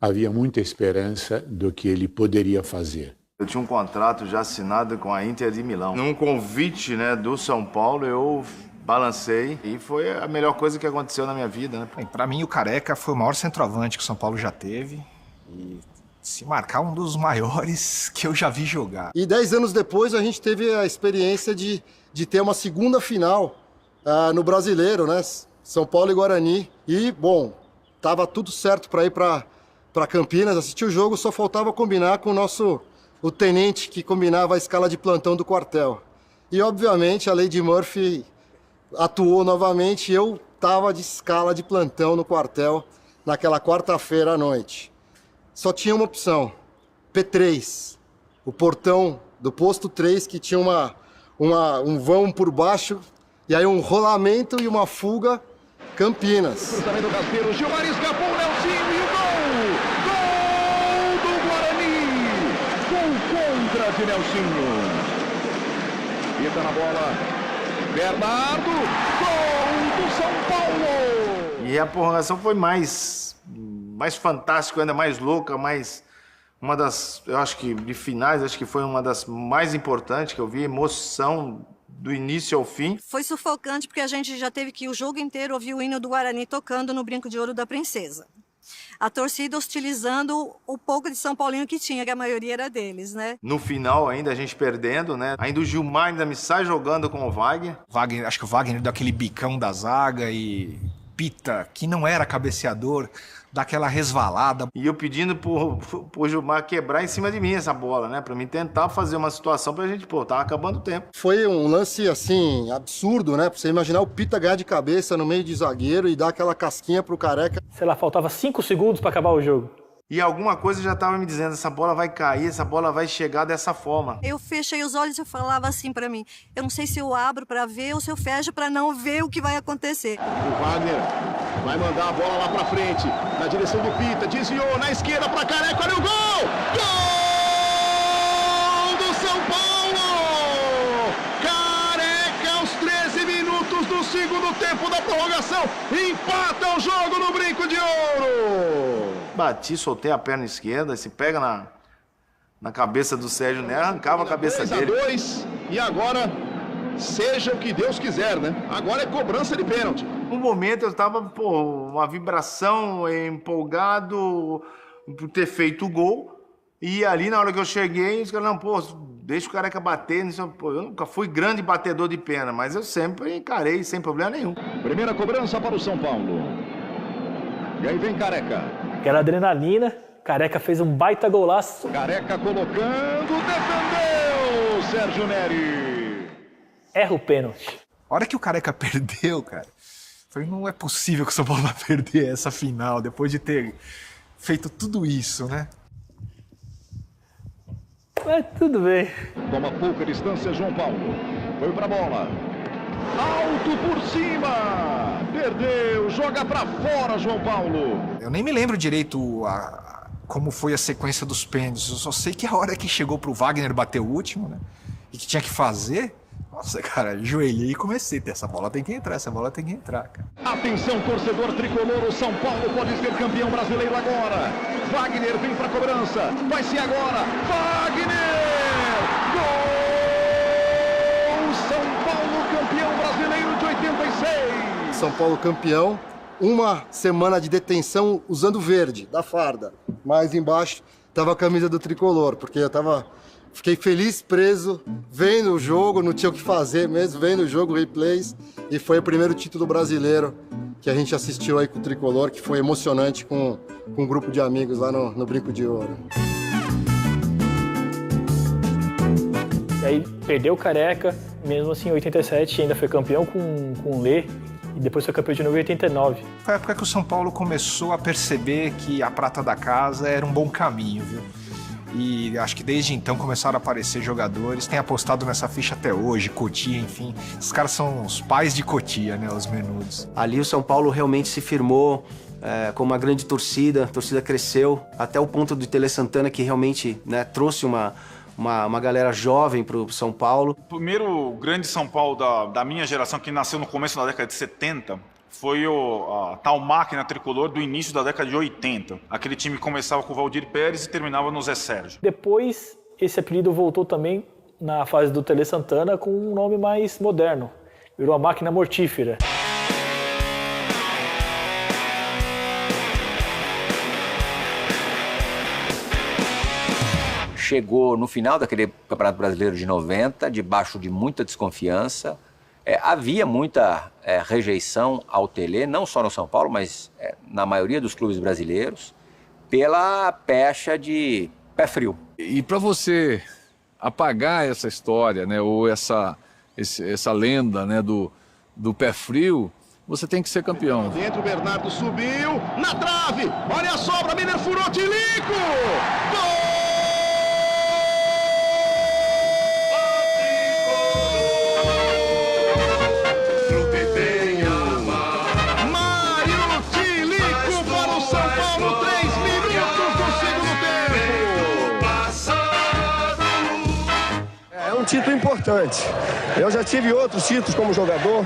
havia muita esperança do que ele poderia fazer. Eu tinha um contrato já assinado com a Inter de Milão. Num convite, né, do São Paulo, eu balancei e foi a melhor coisa que aconteceu na minha vida, né? Para mim, o Careca foi o maior centroavante que o São Paulo já teve. E se marcar, um dos maiores que eu já vi jogar. E 10 anos depois a gente teve a experiência de ter uma segunda final no Brasileiro, né? São Paulo e Guarani. E, bom, tava tudo certo para ir para Campinas, assistir o jogo, só faltava combinar com o tenente que combinava a escala de plantão do quartel. E, obviamente, a Lady Murphy atuou novamente e eu estava de escala de plantão no quartel naquela quarta-feira à noite. Só tinha uma opção, P3, o portão do posto 3 que tinha um vão por baixo e aí um rolamento e uma fuga, Campinas. Cruzamento rasteiro, Gilmar escapou, Nelsinho e o gol! Gol do Guarani! Gol contra de Nelsinho. Pita na bola, Bernardo, gol do São Paulo! E a prorrogação foi mais fantástica, ainda mais louca, uma das, eu acho que de finais, acho que foi uma das mais importantes que eu vi, emoção do início ao fim. Foi sufocante porque a gente já teve que o jogo inteiro ouvir o hino do Guarani tocando no Brinco de Ouro da Princesa. A torcida hostilizando o pouco de São Paulino que tinha, que a maioria era deles, né? No final, ainda a gente perdendo, né? Ainda o Gilmar ainda me sai jogando com o Wagner. Acho que o Wagner deu aquele bicão da zaga e Pita, que não era cabeceador, dá aquela resvalada. E eu pedindo pro Gilmar quebrar em cima de mim essa bola, né? Pra mim tentar fazer uma situação pra gente, tava acabando o tempo. Foi um lance, assim, absurdo, né? Pra você imaginar o Pita ganhar de cabeça no meio de zagueiro e dar aquela casquinha pro Careca. Sei lá, faltava 5 segundos pra acabar o jogo. E alguma coisa já tava me dizendo, essa bola vai cair, essa bola vai chegar dessa forma. Eu fechei os olhos e falava assim pra mim, eu não sei se eu abro pra ver ou se eu fecho pra não ver o que vai acontecer. O Wagner vai mandar a bola lá pra frente, na direção do Pita, desviou na esquerda pra Careca, olha o gol! Gol do São Paulo! Careca aos 13 minutos do segundo tempo da prorrogação, empata o jogo no Brinco de Ouro! Bati, soltei a perna esquerda, se pega na cabeça do Sérgio Nery, arrancava a cabeça dele. 2-2, e agora, seja o que Deus quiser, né? Agora é cobrança de pênalti. No momento eu tava, uma vibração, empolgado por ter feito o gol. E ali, na hora que eu cheguei, os caras, deixa o Careca bater. Eu nunca fui grande batedor de pênalti, mas eu sempre encarei, sem problema nenhum. Primeira cobrança para o São Paulo. E aí vem Careca. Aquela adrenalina, Careca fez um baita golaço. Careca colocando, defendeu Sérgio Nery. Erra o pênalti. A hora que o Careca perdeu, cara, falei, não é possível que o São Paulo vai perder essa final, depois de ter feito tudo isso, né? Mas tudo bem. Toma pouca distância, João Paulo. Foi pra bola. Alto por cima. Perdeu. Joga pra fora, João Paulo. Eu nem me lembro direito como foi a sequência dos pênaltis. Eu só sei que a hora que chegou pro Wagner bater o último, né? E que tinha que fazer... Nossa, cara, ajoelhei e comecei. Essa bola tem que entrar, cara. Atenção, torcedor tricolor. O São Paulo pode ser campeão brasileiro agora. Wagner vem pra cobrança. Vai ser agora. Wagner! Gol! São Paulo campeão brasileiro de 86. São Paulo campeão. Uma semana de detenção usando verde, da farda. Mas embaixo tava a camisa do tricolor, porque eu fiquei feliz, preso, vendo o jogo, não tinha o que fazer mesmo, vendo o jogo, replays. E foi o primeiro título brasileiro que a gente assistiu aí com o Tricolor, que foi emocionante com um grupo de amigos lá no Brinco de Ouro. E aí perdeu o Careca, mesmo assim em 87 ainda foi campeão com o Lê. E depois foi campeão de novo em 89. Foi a época que o São Paulo começou a perceber que a prata da casa era um bom caminho, viu? E acho que desde então começaram a aparecer jogadores, tem apostado nessa ficha até hoje, Cotia, enfim. Esses caras são os pais de Cotia, né, os menudos. Ali o São Paulo realmente se firmou com uma grande torcida, a torcida cresceu, até o ponto do Tele Santana, que realmente, né, trouxe uma galera jovem pro São Paulo. O primeiro grande São Paulo da minha geração, que nasceu no começo da década de 70, foi a tal máquina tricolor do início da década de 80. Aquele time começava com o Valdir Pérez e terminava no Zé Sérgio. Depois, esse apelido voltou também na fase do Tele Santana com um nome mais moderno. Virou a máquina mortífera. Chegou no final daquele Campeonato Brasileiro de 90, debaixo de muita desconfiança, Havia muita rejeição ao Tele, não só no São Paulo, mas na maioria dos clubes brasileiros, pela pecha de pé frio. E para você apagar essa história, né, ou essa lenda, né, do pé frio, você tem que ser campeão. Dentro, o Bernardo subiu, na trave, olha a sobra, Miller furou, Tilico! Gol! Mário Tilico para o São Paulo, 3 minutos do segundo tempo! É um título importante. Eu já tive outros títulos como jogador,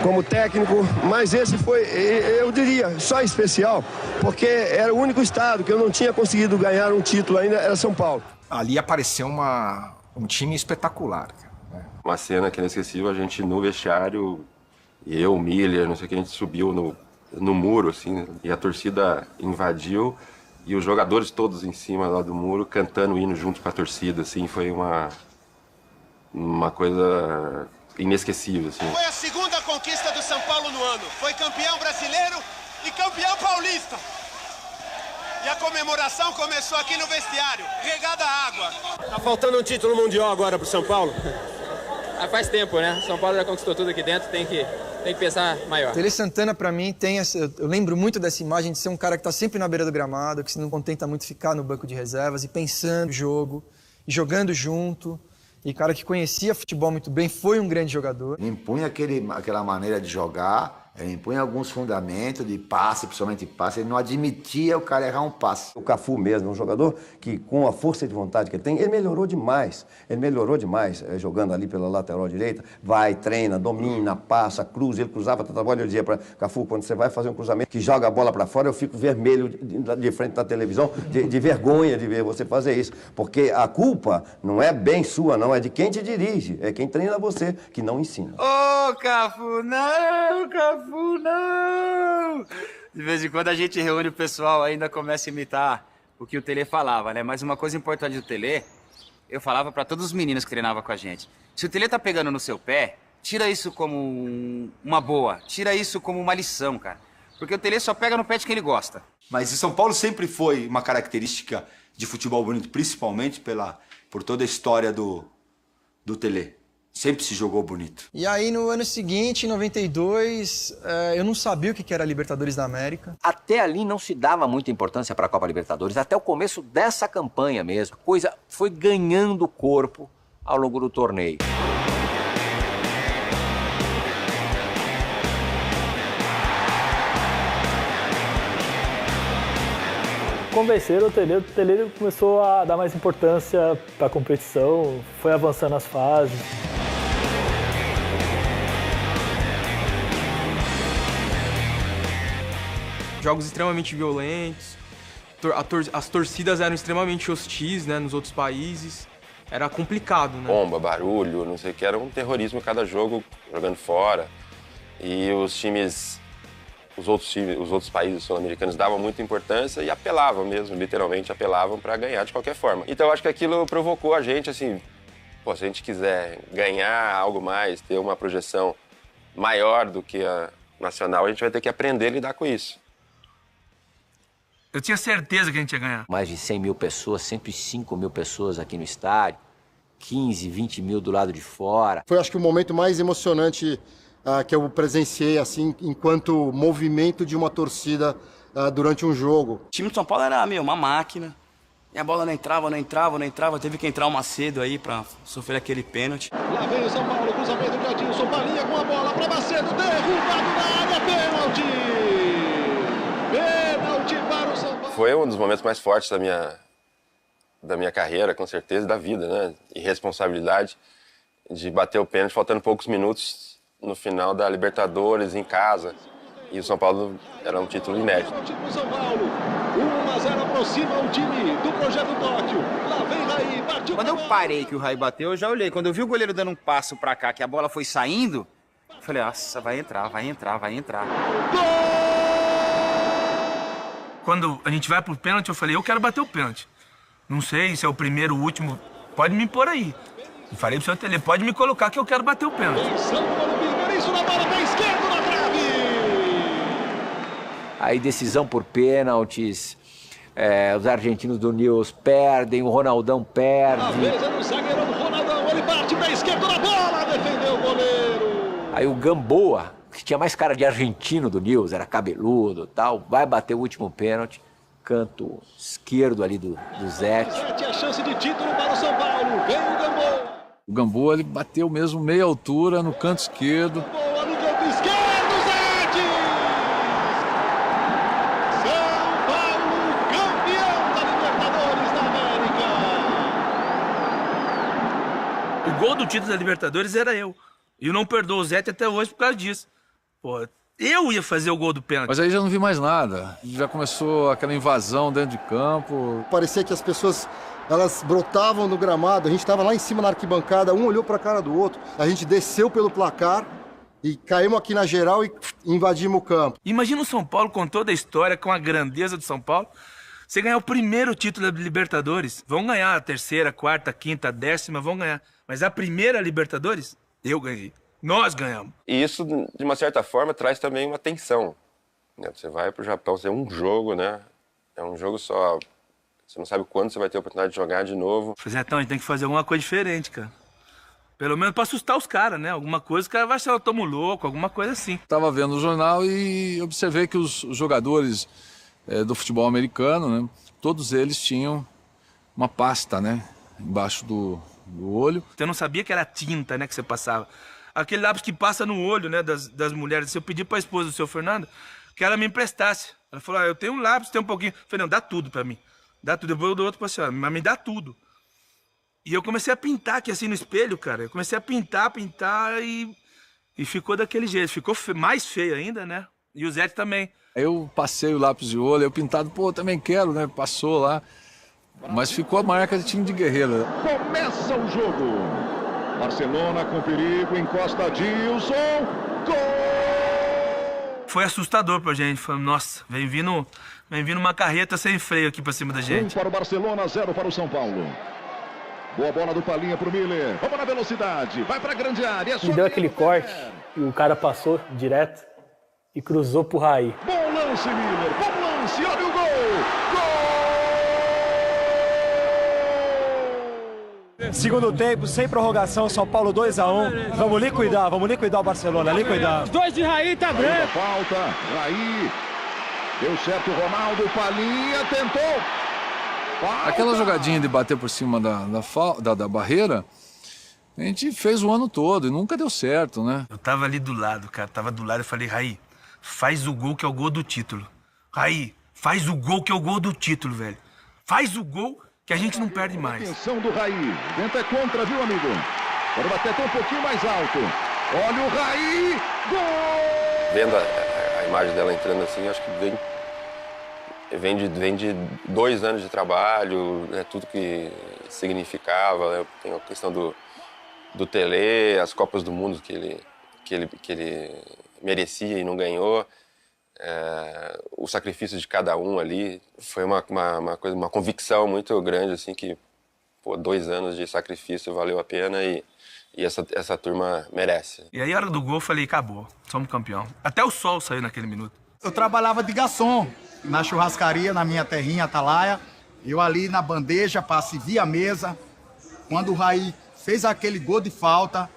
como técnico, mas esse foi, eu diria, só especial, porque era o único estado que eu não tinha conseguido ganhar um título ainda, era São Paulo. Ali apareceu um time espetacular. Uma cena que é inesquecível, a gente no vestiário, eu, o Miller, não sei o que, a gente subiu no muro, assim, e a torcida invadiu, e os jogadores todos em cima lá do muro, cantando o hino junto com a torcida, assim, foi uma coisa inesquecível, assim. Foi a segunda conquista do São Paulo no ano. Foi campeão brasileiro e campeão paulista. E a comemoração começou aqui no vestiário, regada a água. Tá faltando um título mundial agora pro São Paulo? Faz tempo, né? São Paulo já conquistou tudo aqui dentro, tem que pensar maior. Tele Santana, pra mim, eu lembro muito dessa imagem de ser um cara que tá sempre na beira do gramado, que se não contenta muito ficar no banco de reservas e pensando no jogo, e jogando junto. E cara que conhecia futebol muito bem, foi um grande jogador. Ele impunha aquela maneira de jogar, ele impunha alguns fundamentos de passe, principalmente passe, ele não admitia o cara errar um passe. O Cafu mesmo, um jogador que com a força de vontade que ele tem, ele melhorou demais jogando ali pela lateral direita, vai, treina, domina, passa, cruza, ele cruzava toda a bola, eu dizia para Cafu, quando você vai fazer um cruzamento que joga a bola para fora, eu fico vermelho de frente da televisão, de vergonha de ver você fazer isso, porque a culpa não é bem sua, não, é de quem te dirige, é quem treina você, que não ensina. Ô, Cafu, não, Cafu, não! De vez em quando a gente reúne o pessoal, ainda começa a imitar o que o Tele falava, né? Mas uma coisa importante do Tele, eu falava pra todos os meninos que treinavam com a gente. Se o Tele tá pegando no seu pé, tira isso como uma boa, tira isso como uma lição, cara. Porque o Tele só pega no pé de quem ele gosta. Mas o São Paulo sempre foi uma característica de futebol bonito, principalmente por toda a história do Tele. Sempre se jogou bonito. E aí, no ano seguinte, em 92, eu não sabia o que era a Libertadores da América. Até ali não se dava muita importância para a Copa Libertadores, até o começo dessa campanha mesmo. A coisa foi ganhando corpo ao longo do torneio. Convenceram o Tele começou a dar mais importância para a competição, foi avançando as fases. Jogos extremamente violentos, as torcidas eram extremamente hostis, né, nos outros países. Era complicado, né? Bomba, barulho, não sei o que, era um terrorismo cada jogo, jogando fora. E os outros países sul-americanos davam muita importância e apelavam mesmo, literalmente apelavam para ganhar de qualquer forma. Então eu acho que aquilo provocou a gente, assim, pô, se a gente quiser ganhar algo mais, ter uma projeção maior do que a nacional, a gente vai ter que aprender a lidar com isso. Eu tinha certeza que a gente ia ganhar. Mais de 100 mil pessoas, 105 mil pessoas aqui no estádio, 15, 20 mil do lado de fora. Foi, acho que, o momento mais emocionante que eu presenciei, assim, enquanto movimento de uma torcida durante um jogo. O time do São Paulo era, uma máquina. E a bola não entrava. Teve que entrar o Macedo aí pra sofrer aquele pênalti. Lá vem o São Paulo, cruzamento de Adilson, Palinha com a bola para Macedo, derrubado na área, pênalti! Pênalti para o São Paulo. Foi um dos momentos mais fortes da minha carreira, com certeza, da vida, né? E responsabilidade de bater o pênalti faltando poucos minutos no final da Libertadores, em casa. E o São Paulo era um título inédito. São Paulo, 1-0 aproxima o time do Projeto Tóquio. Lá vem Raí, partiu. Quando eu parei que o Raí bateu, eu já olhei. Quando eu vi o goleiro dando um passo pra cá, que a bola foi saindo, eu falei, nossa, vai entrar. Quando a gente vai pro pênalti, eu falei, eu quero bater o pênalti. Não sei se é o primeiro, o último, pode me pôr aí. E falei pro seu Tele, pode me colocar que eu quero bater o pênalti. Fabrício na bola, pé esquerdo na trave. Aí decisão por pênaltis, os argentinos do Newell's perdem, o Ronaldão perde. A vez é do zagueirão Ronaldão, ele parte pé esquerdo na bola, defendeu o goleiro. Aí o Gamboa, que tinha mais cara de argentino do Newell's, era cabeludo e tal, vai bater o último pênalti, canto esquerdo ali do Zete. Zete, a chance de título para o São Paulo, vem o Gamboa. O Gamboa, ele bateu mesmo meia altura no canto esquerdo. Boa no canto esquerdo, Zete! São Paulo, campeão da Libertadores da América. O gol do título da Libertadores era eu. E eu não perdoo o Zete até hoje por causa disso. Pô, eu ia fazer o gol do pênalti. Mas aí já não vi mais nada. Já começou aquela invasão dentro de campo. Parecia que as pessoas, elas brotavam no gramado. A gente estava lá em cima na arquibancada, um olhou para a cara do outro. A gente desceu pelo placar e caímos aqui na geral e invadimos o campo. Imagina o São Paulo com toda a história, com a grandeza do São Paulo. Você ganhar o primeiro título da Libertadores. Vão ganhar a terceira, quarta, quinta, décima, vão ganhar. Mas a primeira Libertadores... eu ganhei. Nós ganhamos. E isso, de uma certa forma, traz também uma tensão. Né? Você vai pro Japão, você é um jogo, né? É um jogo só. Você não sabe quando você vai ter a oportunidade de jogar de novo. Então, a gente tem que fazer alguma coisa diferente, cara. Pelo menos pra assustar os caras, né? Alguma coisa, os caras vão achar que eu tomo louco, alguma coisa assim. Tava vendo o jornal e observei que os jogadores do futebol americano, né? Todos eles tinham uma pasta, né? Embaixo do olho. Eu não sabia que era tinta, né, que você passava. Aquele lápis que passa no olho, né, das mulheres. Se eu pedi pra esposa do seu Fernando que ela me emprestasse. Ela falou, eu tenho um lápis, tem um pouquinho. Eu falei, não, dá tudo pra mim. Dá tudo. Eu dou outro pra senhora, mas me dá tudo. E eu comecei a pintar aqui assim no espelho, cara. Eu comecei a pintar e ficou daquele jeito. Ficou mais feio ainda, né? E o Zete também. Eu passei o lápis de olho, eu pintado, pô, também quero, né? Passou lá. Mas ficou a marca de time de guerreiro. Começa o jogo. Barcelona com perigo, encosta Adilson. Gol! Foi assustador pra gente. Foi, nossa, vem vindo uma carreta sem freio aqui pra cima da gente. 1 para o Barcelona, 0 para o São Paulo. Boa bola do Palinha pro Miller. Vamos na velocidade. Vai pra grande área. E deu aquele corte e o cara passou direto e cruzou pro Raí. Bom lance, Miller. Bom lance. Olha o gol. Segundo tempo, sem prorrogação, São Paulo 2-1. Vamos liquidar o Barcelona, liquidar. Os dois de Raí tá branco. Falta, Raí. Deu certo o Ronaldo, Palinha tentou. Falta. Aquela jogadinha de bater por cima da barreira, a gente fez o ano todo e nunca deu certo, né? Eu tava ali do lado, cara, tava do lado, eu falei, Raí, faz o gol que é o gol do título. Raí, faz o gol que é o gol do título, velho. Faz o gol que a gente não perde mais. Atenção do Raí. Tenta contra, viu, amigo? Pode bater até um pouquinho mais alto. Olha o Raí. Gol! Vendo a imagem dela entrando assim, acho que vem de 2 anos de trabalho, né, tudo que significava. Né? Tem a questão do Tele, as Copas do Mundo que ele merecia e não ganhou. O sacrifício de cada um ali foi uma convicção muito grande, assim, que 2 anos de sacrifício valeu a pena e essa turma merece. E aí, a hora do gol, eu falei, acabou, somos campeão. Até o sol saiu naquele minuto. Eu trabalhava de garçom na churrascaria, na minha terrinha, Atalaia. Eu ali na bandeja, para servir a mesa. Quando o Raí fez aquele gol de falta,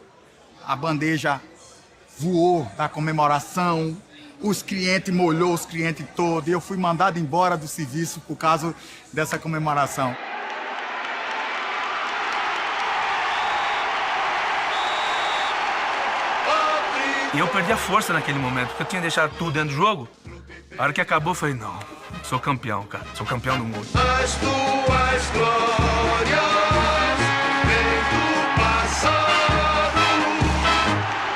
a bandeja voou da comemoração. Os clientes molhou os clientes todos e eu fui mandado embora do serviço por causa dessa comemoração. E eu perdi a força naquele momento, porque eu tinha deixado tudo dentro do jogo. A hora que acabou, eu falei, não, sou campeão, cara, sou campeão do mundo. As tuas glórias vêm do passado,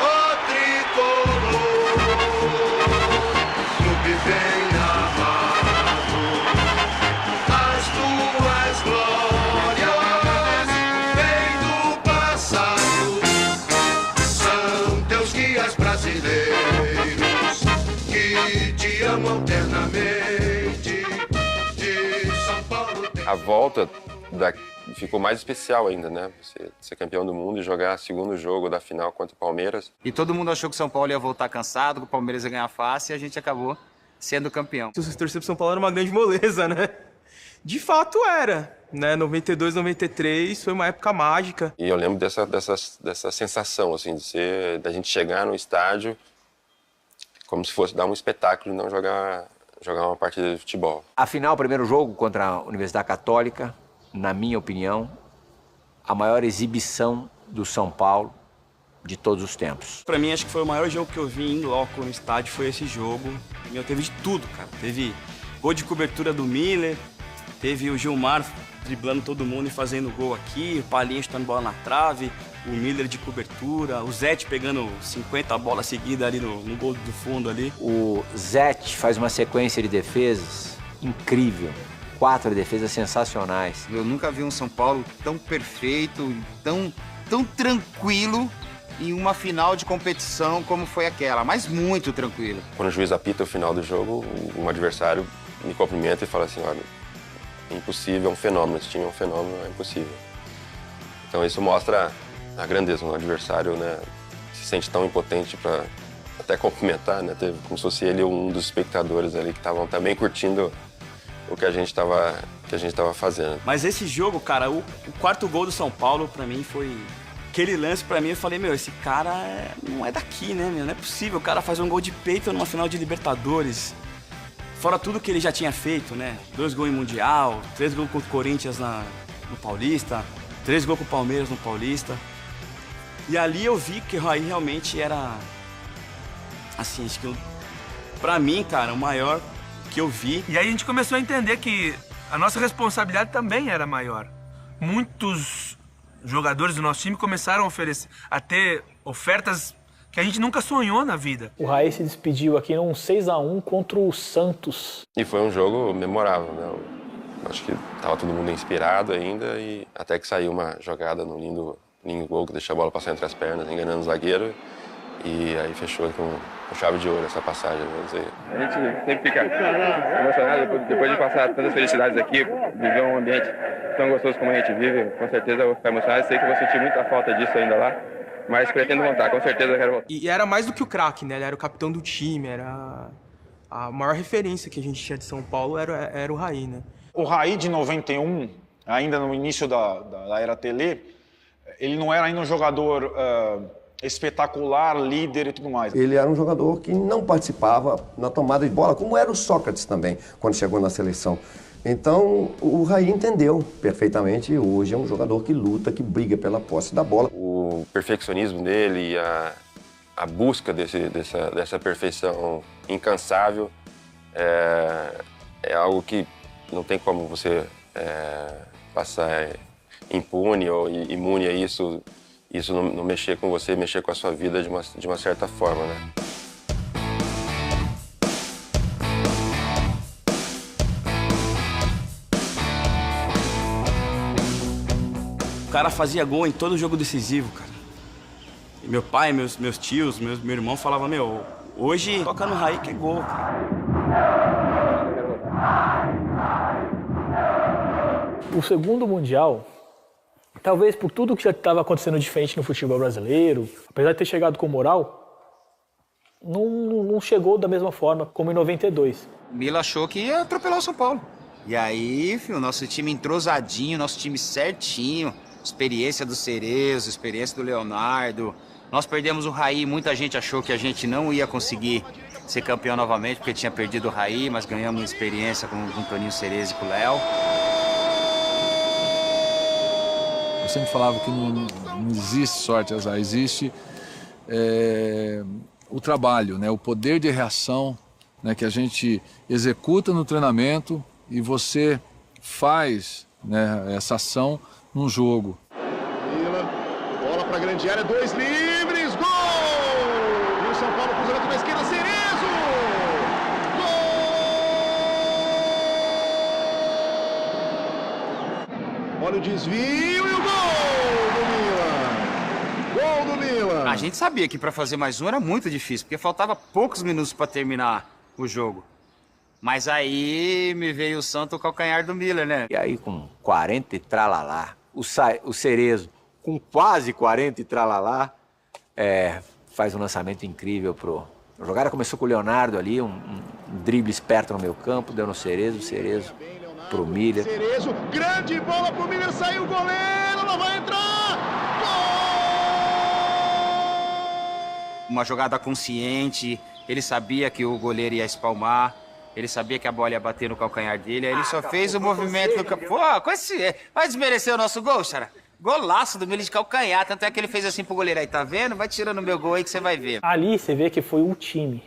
ó tricolor, clube bem amado. As tuas glórias vêm do passado, são teus guias brasileiros que te amam eternamente. De São Paulo. A volta ficou mais especial ainda, né? Você ser campeão do mundo e jogar segundo jogo da final contra o Palmeiras. E todo mundo achou que o São Paulo ia voltar cansado, que o Palmeiras ia ganhar fácil e a gente acabou sendo campeão. Se torcer pro São Paulo era uma grande moleza, né? De fato era, né? 92, 93 foi uma época mágica. E eu lembro dessa sensação, assim, da gente chegar no estádio como se fosse dar um espetáculo e não jogar uma partida de futebol. Afinal, o primeiro jogo contra a Universidade Católica, na minha opinião, a maior exibição do São Paulo de todos os tempos. Pra mim, acho que foi o maior jogo que eu vi em loco no estádio, foi esse jogo. Meu, teve de tudo, cara. Teve gol de cobertura do Miller, teve o Gilmar driblando todo mundo e fazendo gol aqui, o Palinha chutando bola na trave, o Miller de cobertura, o Zete pegando 50 bolas seguidas ali no gol do fundo ali. O Zete faz uma sequência de defesas incrível. 4 defesas sensacionais. Eu nunca vi um São Paulo tão perfeito, tão tranquilo em uma final de competição como foi aquela, mas muito tranquilo. Quando o juiz apita o final do jogo, um adversário me cumprimenta e fala assim, olha, é impossível, é um fenômeno, esse time é um fenômeno, é impossível. Então isso mostra a grandeza, um adversário, né, se sente tão impotente para até cumprimentar, né, como se fosse ele um dos espectadores ali que estavam também curtindo o que a gente estava fazendo. Mas esse jogo, cara, o quarto gol do São Paulo, pra mim, foi... Aquele lance, pra mim, eu falei, meu, esse cara não é daqui, né, meu? Não é possível, o cara faz um gol de peito numa final de Libertadores. Fora tudo que ele já tinha feito, né? 2 gols em Mundial, 3 gols contra o Corinthians no Paulista, 3 gols com o Palmeiras no Paulista. E ali eu vi que o Raí realmente era... Assim, acho que pra mim, cara, o maior que eu vi. E aí a gente começou a entender que a nossa responsabilidade também era maior. Muitos jogadores do nosso time começaram a ter ofertas que a gente nunca sonhou na vida. O Raí se despediu aqui num 6-1 contra o Santos. E foi um jogo memorável, né? Acho que tava todo mundo inspirado ainda e até que saiu uma jogada no lindo gol que deixou a bola passar entre as pernas, enganando o zagueiro. E aí fechou com chave de ouro essa passagem, vamos dizer. A gente sempre fica emocionado depois de passar tantas felicidades aqui, viver um ambiente tão gostoso como a gente vive. Com certeza eu vou ficar emocionado, sei que eu vou sentir muita falta disso ainda lá, mas pretendo voltar, com certeza eu quero voltar. E era mais do que o craque, né? Ele era o capitão do time, era a maior referência que a gente tinha de São Paulo era o Raí, né? O Raí de 91, ainda no início da era Tele, ele não era ainda um jogador espetacular, líder e tudo mais. Ele era um jogador que não participava na tomada de bola, como era o Sócrates também, quando chegou na seleção. Então, o Raí entendeu perfeitamente e hoje é um jogador que luta, que briga pela posse da bola. O perfeccionismo dele e a busca dessa perfeição incansável é algo que não tem como você passar impune ou imune a isso não mexer com você, mexer com a sua vida de uma certa forma, né? O cara fazia gol em todo jogo decisivo, cara. E meu pai, meus tios, meu irmão falavam, meu, hoje toca no Raí que é gol, cara. O segundo Mundial, talvez por tudo que já estava acontecendo diferente no futebol brasileiro, apesar de ter chegado com moral, não chegou da mesma forma como em 92. Mila achou que ia atropelar o São Paulo. E aí, filho, nosso time entrosadinho, nosso time certinho, experiência do Cerezo, experiência do Leonardo. Nós perdemos o Raí, muita gente achou que a gente não ia conseguir ser campeão novamente, porque tinha perdido o Raí, mas ganhamos experiência com o Toninho Cerezo e com o Léo. Eu sempre falava que não existe sorte, azar, existe o trabalho, né? O poder de reação, né? Que a gente executa no treinamento e você faz, né, essa ação num jogo. Bola para a grande área, 2 livres, gol! E o São Paulo cruzamento na esquerda, Cerezo! Gol! Olha o desvio e o gol do Milan! A gente sabia que para fazer mais um era muito difícil, porque faltava poucos minutos para terminar o jogo. Mas aí me veio o santo calcanhar do Miller, né? E aí com 40 e tralalá, o Cerezo, com quase 40 e tralalá, faz um lançamento incrível pro... A jogada começou com o Leonardo ali, um drible esperto no meio campo, deu no Cerezo, o Cerezo pro Miller. Cerezo, grande bola pro Miller, saiu o goleiro, não vai entrar! Gol! Uma jogada consciente, ele sabia que o goleiro ia espalmar, ele sabia que a bola ia bater no calcanhar dele, aí ele só fez o movimento no campo. Pô, vai desmerecer o nosso gol, Xará? Golaço do Miller de calcanhar, tanto é que ele fez assim pro goleiro aí, tá vendo? Vai tirando o meu gol aí que você vai ver. Ali você vê que foi um time.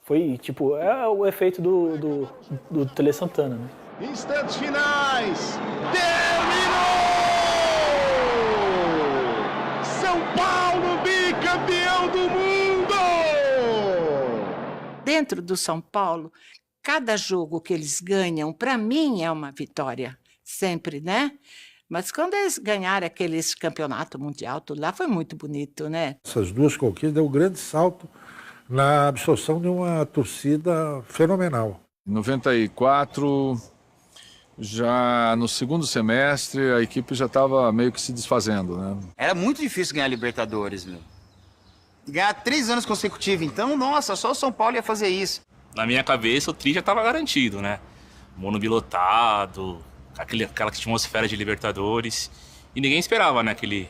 Foi, tipo, o efeito do Tele Santana, né? Instantes finais, terminou! São Paulo bicampeão do mundo! Dentro do São Paulo, cada jogo que eles ganham, para mim, é uma vitória, sempre, né? Mas quando eles ganharam aqueles campeonato mundial, tudo lá foi muito bonito, né? Essas duas conquistas deu um grande salto na absorção de uma torcida fenomenal. Em 94, já no segundo semestre, a equipe já estava meio que se desfazendo, né? Era muito difícil ganhar Libertadores, meu. Ganhar 3 anos consecutivos, então, nossa, só o São Paulo ia fazer isso. Na minha cabeça, o tri já estava garantido, né? Morumbi lotado, aquela atmosfera de Libertadores. E ninguém esperava, né, que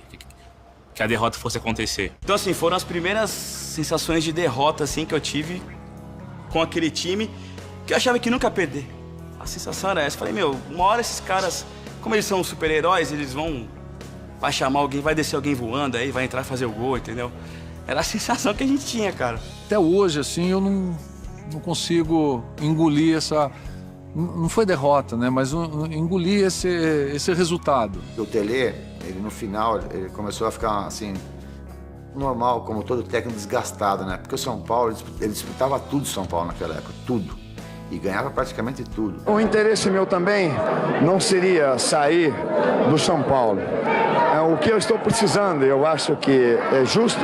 a derrota fosse acontecer. Então, assim, foram as primeiras sensações de derrota, assim, que eu tive com aquele time, que eu achava que nunca ia perder. A sensação era essa. Falei, meu, uma hora esses caras, como eles são super-heróis, eles vai chamar alguém, vai descer alguém voando aí, vai entrar e fazer o gol, entendeu? Era a sensação que a gente tinha, cara. Até hoje, assim, eu não consigo engolir essa... Não foi derrota, né? Mas engolir esse resultado. O Tele, ele no final, ele começou a ficar assim, normal, como todo técnico, desgastado, né? Porque o São Paulo, ele disputava tudo São Paulo naquela época, tudo. E ganhava praticamente tudo. O interesse meu também não seria sair do São Paulo. O que eu estou precisando, eu acho que é justo,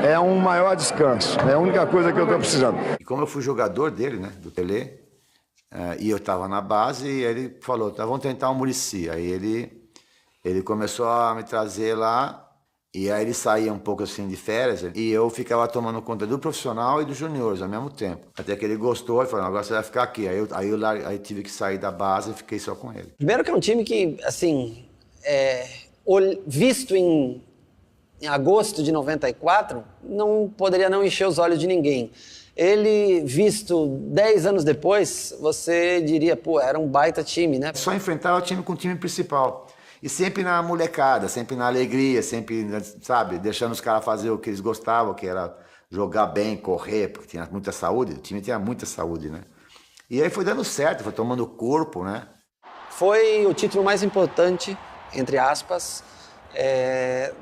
é um maior descanso. É a única coisa que eu estou precisando. E como eu fui jogador dele, né, do Tele, e eu estava na base, e ele falou, tá, vamos tentar o Muricy. Aí ele começou a me trazer lá, e aí ele saía um pouco assim de férias, e eu ficava tomando conta do profissional e dos juniores ao mesmo tempo. Até que ele gostou e falou, agora você vai ficar aqui. Aí tive que sair da base e fiquei só com ele. Primeiro que é um time que, assim, visto em agosto de 94, não poderia não encher os olhos de ninguém. Ele, visto 10 anos depois, você diria, pô, era um baita time, né? Só enfrentava o time com o time principal. E sempre na molecada, sempre na alegria, sempre, sabe, deixando os caras fazer o que eles gostavam, que era jogar bem, correr, porque tinha muita saúde, o time tinha muita saúde, né? E aí foi dando certo, foi tomando corpo, né? Foi o título mais importante, entre aspas,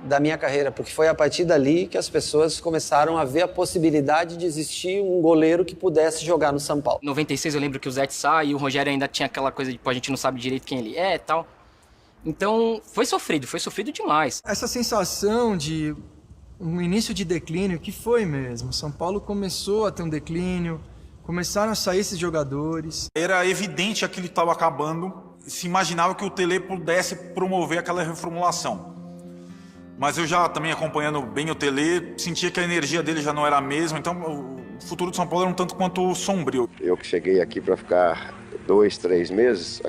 da minha carreira, porque foi a partir dali que as pessoas começaram a ver a possibilidade de existir um goleiro que pudesse jogar no São Paulo. Em 96 eu lembro que o Zé sai e o Rogério ainda tinha aquela coisa de, pô, a gente não sabe direito quem ele é e tal. Então foi sofrido demais. Essa sensação de um início de declínio, que foi mesmo. São Paulo começou a ter um declínio, começaram a sair esses jogadores. Era evidente que aquilo estava acabando, se imaginava que o Tele pudesse promover aquela reformulação. Mas eu já também acompanhando bem o Tele, sentia que a energia dele já não era a mesma, então o futuro de São Paulo era um tanto quanto sombrio. Eu que cheguei aqui para ficar 2, 3 meses,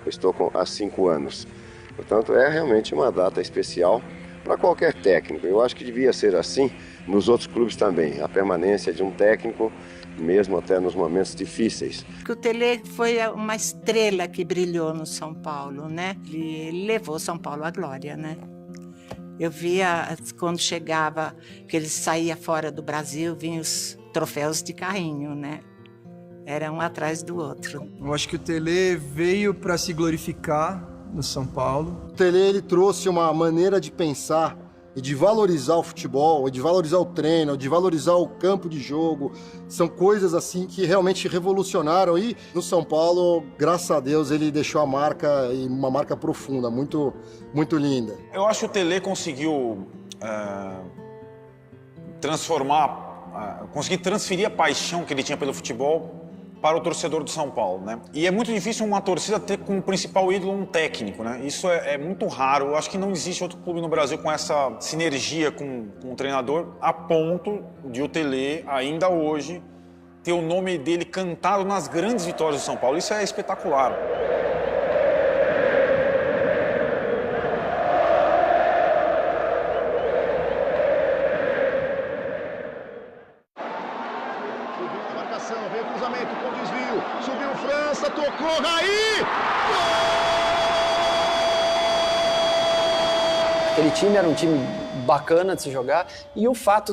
estou há 5 anos. Portanto, é realmente uma data especial para qualquer técnico. Eu acho que devia ser assim nos outros clubes também, a permanência de um técnico, mesmo até nos momentos difíceis. Porque o Tele foi uma estrela que brilhou no São Paulo, né? Ele levou São Paulo à glória, né? Eu via quando chegava, que ele saía fora do Brasil, vinham os troféus de carrinho, né? Era um atrás do outro. Eu acho que o Tele veio para se glorificar no São Paulo. O Tele, ele trouxe uma maneira de pensar e de valorizar o futebol, e de valorizar o treino, de valorizar o campo de jogo. São coisas assim que realmente revolucionaram, e no São Paulo, graças a Deus, ele deixou a marca, e uma marca profunda, muito, muito linda. Eu acho que o Tele conseguiu conseguir transferir a paixão que ele tinha pelo futebol para o torcedor do São Paulo, né? E é muito difícil uma torcida ter como principal ídolo um técnico, né? Isso é muito raro. Eu acho que não existe outro clube no Brasil com essa sinergia com um treinador, a ponto de o Tele, ainda hoje, ter o nome dele cantado nas grandes vitórias do São Paulo. Isso é espetacular. Veio cruzamento com desvio, subiu França, tocou, Raí! Aquele time era um time bacana de se jogar e o fato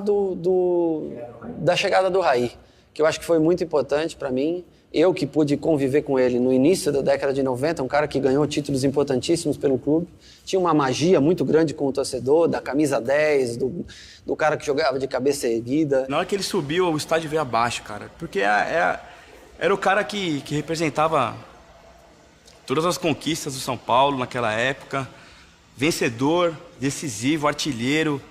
da chegada do Raí, que eu acho que foi muito importante para mim. Eu que pude conviver com ele no início da década de 90, um cara que ganhou títulos importantíssimos pelo clube, tinha uma magia muito grande com o torcedor, da camisa 10, do cara que jogava de cabeça erguida. Na hora que ele subiu, o estádio veio abaixo, cara, porque era o cara que representava todas as conquistas do São Paulo naquela época, vencedor, decisivo, artilheiro,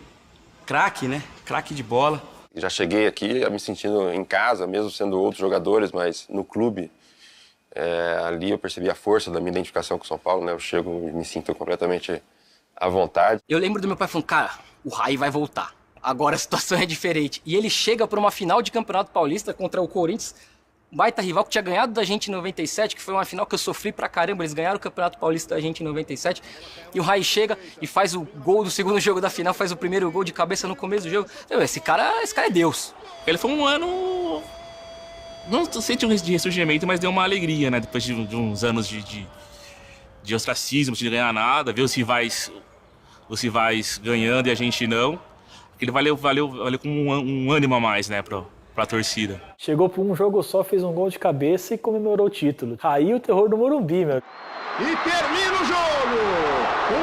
craque, né? Craque de bola. Já cheguei aqui me sentindo em casa, mesmo sendo outros jogadores, mas no clube, ali eu percebi a força da minha identificação com o São Paulo, né? Eu chego e me sinto completamente à vontade. Eu lembro do meu pai falando, cara, o Raí vai voltar. Agora a situação é diferente. E ele chega para uma final de Campeonato Paulista contra o Corinthians, baita rival que tinha ganhado da gente em 97, que foi uma final que eu sofri pra caramba. Eles ganharam o Campeonato Paulista da gente em 97. E o Raí chega e faz o gol do segundo jogo da final, faz o primeiro gol de cabeça no começo do jogo. Esse cara é Deus. Ele foi um ano... Não sei de ressurgimento, mas deu uma alegria, né? Depois de uns anos de ostracismo, de ganhar nada, ver os rivais ganhando e a gente não. Ele valeu como um ânimo a mais, né, pra torcida. Chegou por um jogo só, fez um gol de cabeça e comemorou o título. Aí o terror do Morumbi, meu. E termina o jogo!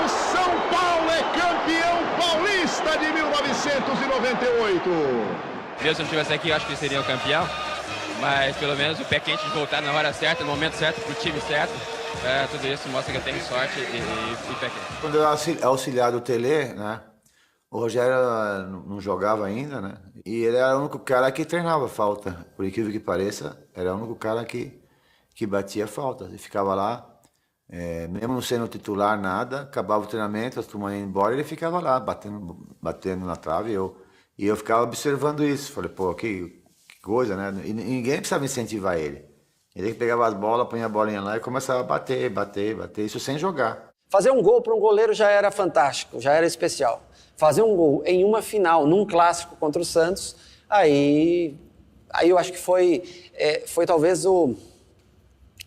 O São Paulo é campeão paulista de 1998! Mesmo se não estivesse aqui, eu acho que seria o campeão. Mas pelo menos o pé quente de voltar na hora certa, no momento certo, pro time certo. Tudo isso mostra que eu tenho sorte e pé quente. Quando eu era auxiliar do Tele, né? O Rogério não jogava ainda, né? E ele era o único cara que treinava falta. Por incrível que pareça, era o único cara que batia falta. Ele ficava lá, mesmo não sendo titular, nada, acabava o treinamento, as turmas iam embora, ele ficava lá, batendo na trave. E eu ficava observando isso. Falei, pô, que coisa, né? E ninguém precisava incentivar ele. Ele pegava as bolas, punha a bolinha lá e começava a bater, isso sem jogar. Fazer um gol para um goleiro já era fantástico, já era especial. Fazer um gol em uma final, num clássico contra o Santos, aí eu acho que foi talvez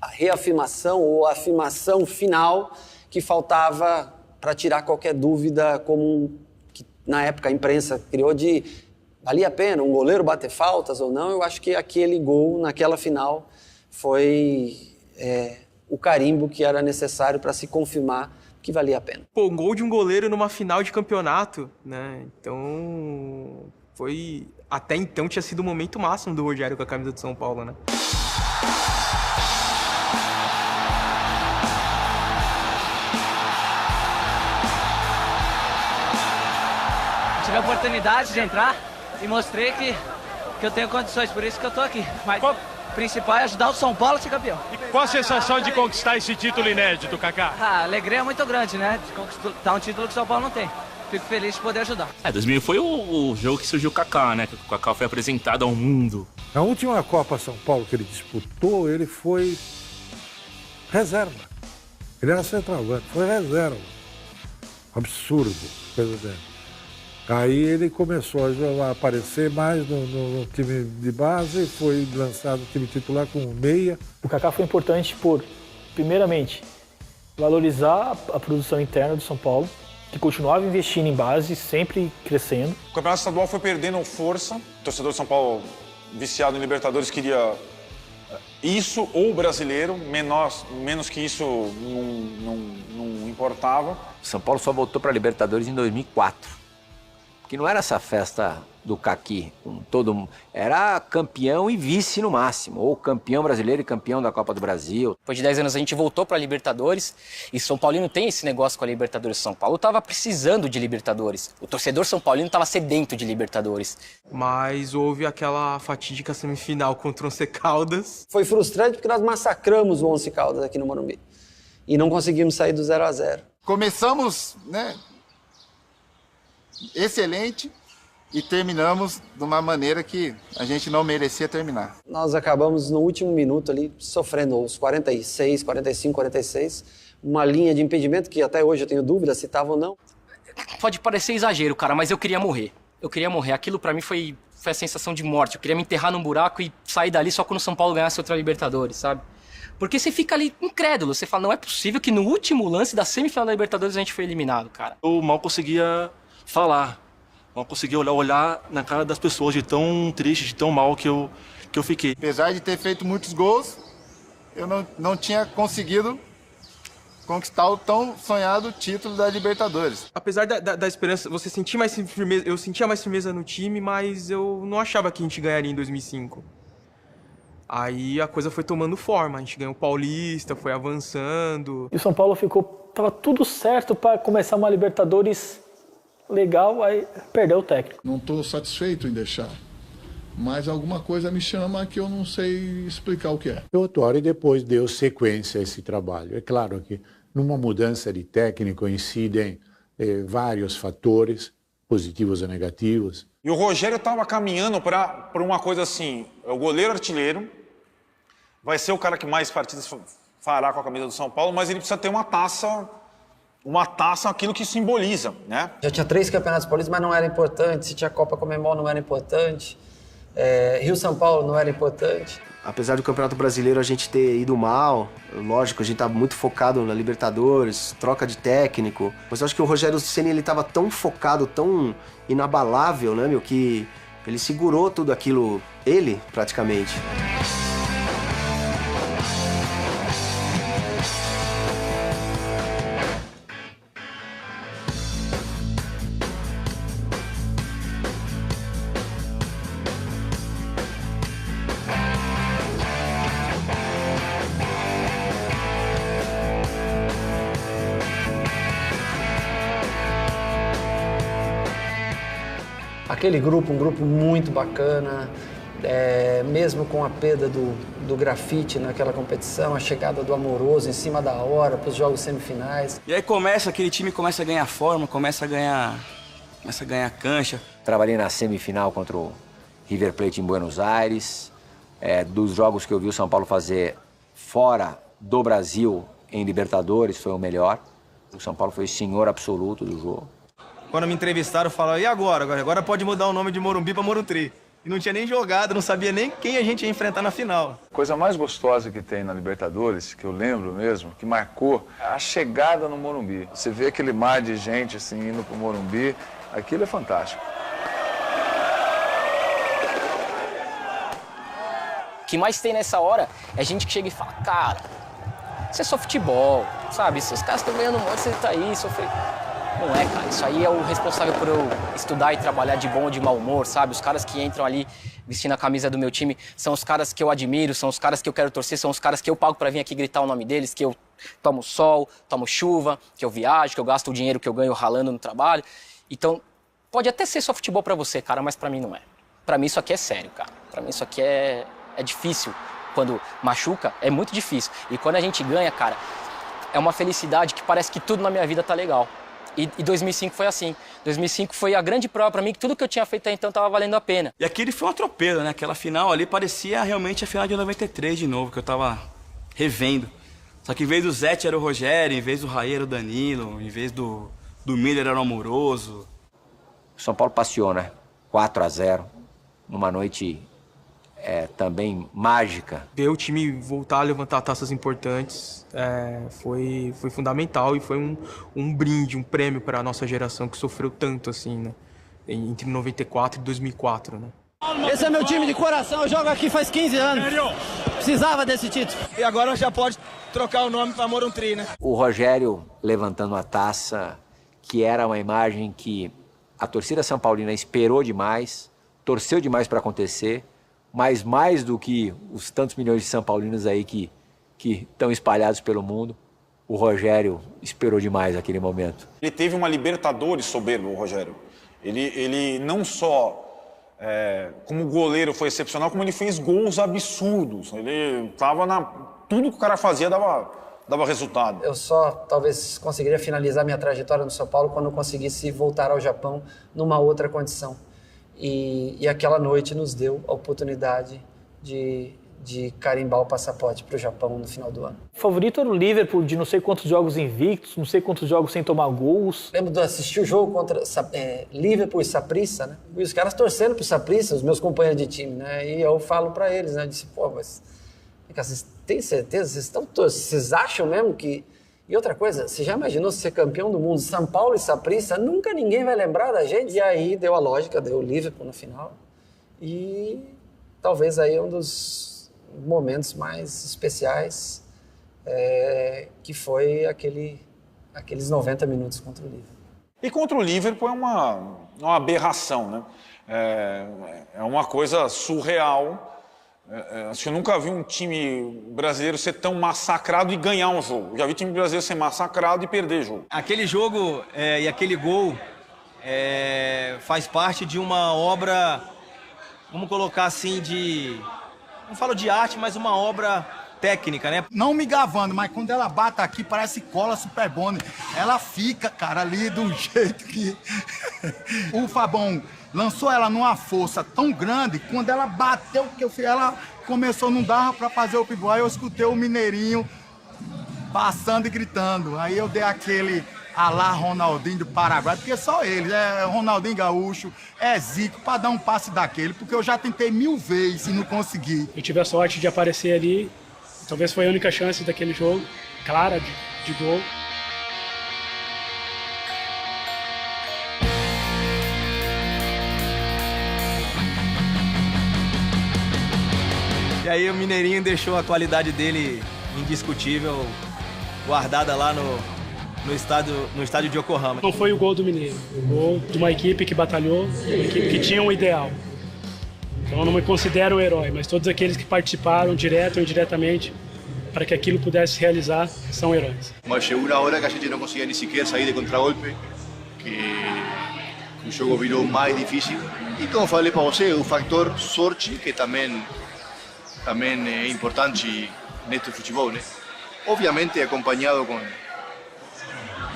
a reafirmação ou a afirmação final que faltava para tirar qualquer dúvida, como que na época a imprensa criou de valia a pena um goleiro bater faltas ou não. Eu acho que aquele gol naquela final foi o carimbo que era necessário para se confirmar que valia a pena. Pô, um gol de um goleiro numa final de campeonato, né? Então, até então tinha sido o momento máximo do Rogério com a camisa do São Paulo, né? Tive a oportunidade de entrar e mostrei que eu tenho condições, por isso que eu tô aqui. Mas o principal é ajudar o São Paulo a ser campeão. E qual a sensação de conquistar esse título inédito, Kaká? A alegria é muito grande, né? De conquistar um título que o São Paulo não tem. Fico feliz de poder ajudar. 2000 foi o jogo que surgiu o Kaká, né? O Kaká foi apresentado ao mundo. Na última Copa São Paulo que ele disputou, ele foi reserva. Ele era centroavante, foi reserva. Absurdo, coisa dele. Aí ele começou a aparecer mais no time de base, foi lançado no time titular com meia. O Kaká foi importante por, primeiramente, valorizar a produção interna do São Paulo, que continuava investindo em base, sempre crescendo. O Campeonato Estadual foi perdendo força. O torcedor de São Paulo, viciado em Libertadores, queria isso ou brasileiro, menos que isso não importava. São Paulo só voltou para a Libertadores em 2004. que não era essa festa do caqui, com todo mundo. Era campeão e vice no máximo, ou campeão brasileiro e campeão da Copa do Brasil. Depois de 10 anos a gente voltou para a Libertadores e São Paulino tem esse negócio com a Libertadores. São Paulo estava precisando de Libertadores. O torcedor São Paulino estava sedento de Libertadores. Mas houve aquela fatídica semifinal contra o Once Caldas. Foi frustrante porque nós massacramos o Once Caldas aqui no Morumbi e não conseguimos sair do 0-0. Começamos, excelente. E terminamos de uma maneira que a gente não merecia terminar. Nós acabamos no último minuto ali, sofrendo os 46, 45, 46, uma linha de impedimento que até hoje eu tenho dúvida se estava ou não. Pode parecer exagero, cara, mas eu queria morrer. Eu queria morrer. Aquilo pra mim foi a sensação de morte. Eu queria me enterrar num buraco e sair dali só quando o São Paulo ganhasse outra Libertadores, sabe? Porque você fica ali incrédulo. Você fala, não é possível que no último lance da semifinal da Libertadores a gente foi eliminado, cara. Eu mal conseguia falar. Não consegui olhar na cara das pessoas de tão triste, de tão mal que eu fiquei. Apesar de ter feito muitos gols, eu não tinha conseguido conquistar o tão sonhado título da Libertadores. Apesar da esperança, você sentia mais firmeza, eu sentia mais firmeza no time, mas eu não achava que a gente ganharia em 2005. Aí a coisa foi tomando forma, a gente ganhou o Paulista, foi avançando. E o São Paulo tava tudo certo para começar uma Libertadores legal, aí perdeu o técnico. Não estou satisfeito em deixar, mas alguma coisa me chama que eu não sei explicar o que é. O Autuori depois deu sequência a esse trabalho. É claro que numa mudança de técnico incidem vários fatores, positivos e negativos. E o Rogério estava caminhando para uma coisa assim, o goleiro artilheiro, vai ser o cara que mais partidas fará com a camisa do São Paulo, mas ele precisa ter uma taça, aquilo que simboliza, né? Já tinha 3 campeonatos paulistas, mas não era importante. Se tinha Copa Comembol, não era importante. Rio-São Paulo não era importante. Apesar do Campeonato Brasileiro a gente ter ido mal, lógico, a gente tá muito focado na Libertadores, troca de técnico. Mas eu acho que o Rogério Ceni ele tava tão focado, tão inabalável, né, que ele segurou tudo aquilo, ele, praticamente. Aquele grupo, um grupo muito bacana, mesmo com a perda do grafite naquela competição, a chegada do Amoroso em cima da hora para os jogos semifinais. E aí aquele time começa a ganhar forma, começa a ganhar cancha. Trabalhei na semifinal contra o River Plate em Buenos Aires. Dos jogos que eu vi o São Paulo fazer fora do Brasil em Libertadores, foi o melhor. O São Paulo foi o senhor absoluto do jogo. Quando me entrevistaram, falaram, e agora? Agora pode mudar o nome de Morumbi para Morumbi. E não tinha nem jogado, não sabia nem quem a gente ia enfrentar na final. A coisa mais gostosa que tem na Libertadores, que eu lembro mesmo, que marcou, a chegada no Morumbi. Você vê aquele mar de gente assim indo pro Morumbi, aquilo é fantástico. O que mais tem nessa hora é gente que chega e fala, cara, isso é só futebol, sabe? Os caras estão ganhando um monte, você tá aí, sofrendo. Não é, cara. Isso aí é o responsável por eu estudar e trabalhar de bom ou de mau humor, sabe? Os caras que entram ali vestindo a camisa do meu time são os caras que eu admiro, são os caras que eu quero torcer, são os caras que eu pago pra vir aqui gritar o nome deles, que eu tomo sol, tomo chuva, que eu viajo, que eu gasto o dinheiro que eu ganho ralando no trabalho. Então, pode até ser só futebol pra você, cara, mas pra mim não é. Pra mim isso aqui é sério, cara. Pra mim isso aqui é difícil. Quando machuca, é muito difícil. E quando a gente ganha, cara, é uma felicidade que parece que tudo na minha vida tá legal. E 2005 foi assim. 2005 foi a grande prova pra mim que tudo que eu tinha feito até então tava valendo a pena. E aquele foi um atropelo, né? Aquela final ali parecia realmente a final de 93 de novo, que eu tava revendo. Só que em vez do Zete era o Rogério, em vez do Raí era o Danilo, em vez do Miller era o Amoroso. O São Paulo passeou, né? 4-0, numa noite também mágica. Ver o time voltar a levantar taças importantes foi fundamental e foi um brinde, um prêmio para a nossa geração que sofreu tanto assim, né? Entre 94 e 2004, né? Esse é meu time de coração, eu jogo aqui faz 15 anos. Precisava desse título. E agora já pode trocar o nome para Morumbi, né? O Rogério levantando a taça, que era uma imagem que A torcida São Paulina esperou demais, torceu demais para acontecer, mas mais do que os tantos milhões de São Paulinos aí que estão espalhados pelo mundo, o Rogério esperou demais aquele momento. Ele teve uma Libertadores soberba, o Rogério. Ele não só, como goleiro foi excepcional, como ele fez gols absurdos. Ele estava tudo que o cara fazia dava resultado. Eu só talvez conseguiria finalizar minha trajetória no São Paulo quando eu conseguisse voltar ao Japão numa outra condição. E aquela noite nos deu a oportunidade de carimbar o passaporte para o Japão no final do ano. O favorito era o Liverpool, de não sei quantos jogos invictos, não sei quantos jogos sem tomar gols. Lembro de assistir o jogo contra Liverpool e Saprissa, né? E os caras torcendo pro Saprissa, os meus companheiros de time, né? E eu falo para eles, né? Eu disse, pô, mas vocês têm certeza? Vocês acham mesmo que... E outra coisa, você já imaginou ser campeão do mundo? São Paulo e Saprissa, nunca ninguém vai lembrar da gente. E aí deu a lógica, deu o Liverpool no final. E talvez aí um dos momentos mais especiais, que foi aqueles 90 minutos contra o Liverpool. E contra o Liverpool é uma aberração, né? É uma coisa surreal. Acho que eu nunca vi um time brasileiro ser tão massacrado e ganhar um jogo. Já vi time brasileiro ser massacrado e perder jogo. Aquele jogo e aquele gol faz parte de uma obra, vamos colocar assim, não falo de arte, mas uma obra técnica, né? Não me gavando, mas quando ela bate aqui, parece cola Super Bond. Ela fica, cara, ali do jeito que... O Fabão lançou ela numa força tão grande, quando ela bateu, ela começou, não dava pra fazer o pivô. Aí eu escutei o Mineirinho passando e gritando. Aí eu dei aquele alá Ronaldinho do Paraguai, porque só ele, Ronaldinho Gaúcho, Zico, pra dar um passe daquele, porque eu já tentei 1000 vezes e não consegui. Eu tive a sorte de aparecer ali, talvez foi a única chance daquele jogo, clara, de gol. E aí o Mineirinho deixou a qualidade dele indiscutível, guardada lá no estádio de Yokohama. Não foi o gol do Mineiro, o gol de uma equipe que batalhou, uma equipe que tinha um ideal. Então eu não me considero um herói, mas todos aqueles que participaram, direto ou indiretamente, para que aquilo pudesse realizar, são heróis. Mas chegou uma hora que a gente não conseguia nem sequer sair de contragolpe, que o jogo virou mais difícil. E como falei para você, o fator sorte, que também é importante neste futebol, né? Obviamente acompanhado com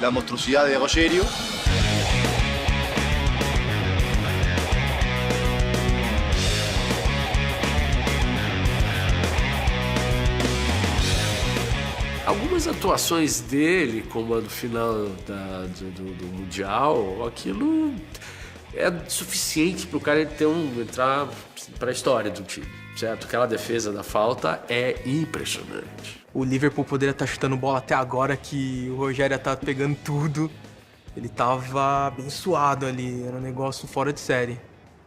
a monstruosidade de Rogério. Algumas atuações dele, como a do final do Mundial, aquilo é suficiente para o cara entrar para a história do time, certo? Aquela defesa da falta é impressionante. O Liverpool poderia estar chutando bola até agora, que o Rogério tá pegando tudo. Ele tava abençoado ali, era um negócio fora de série.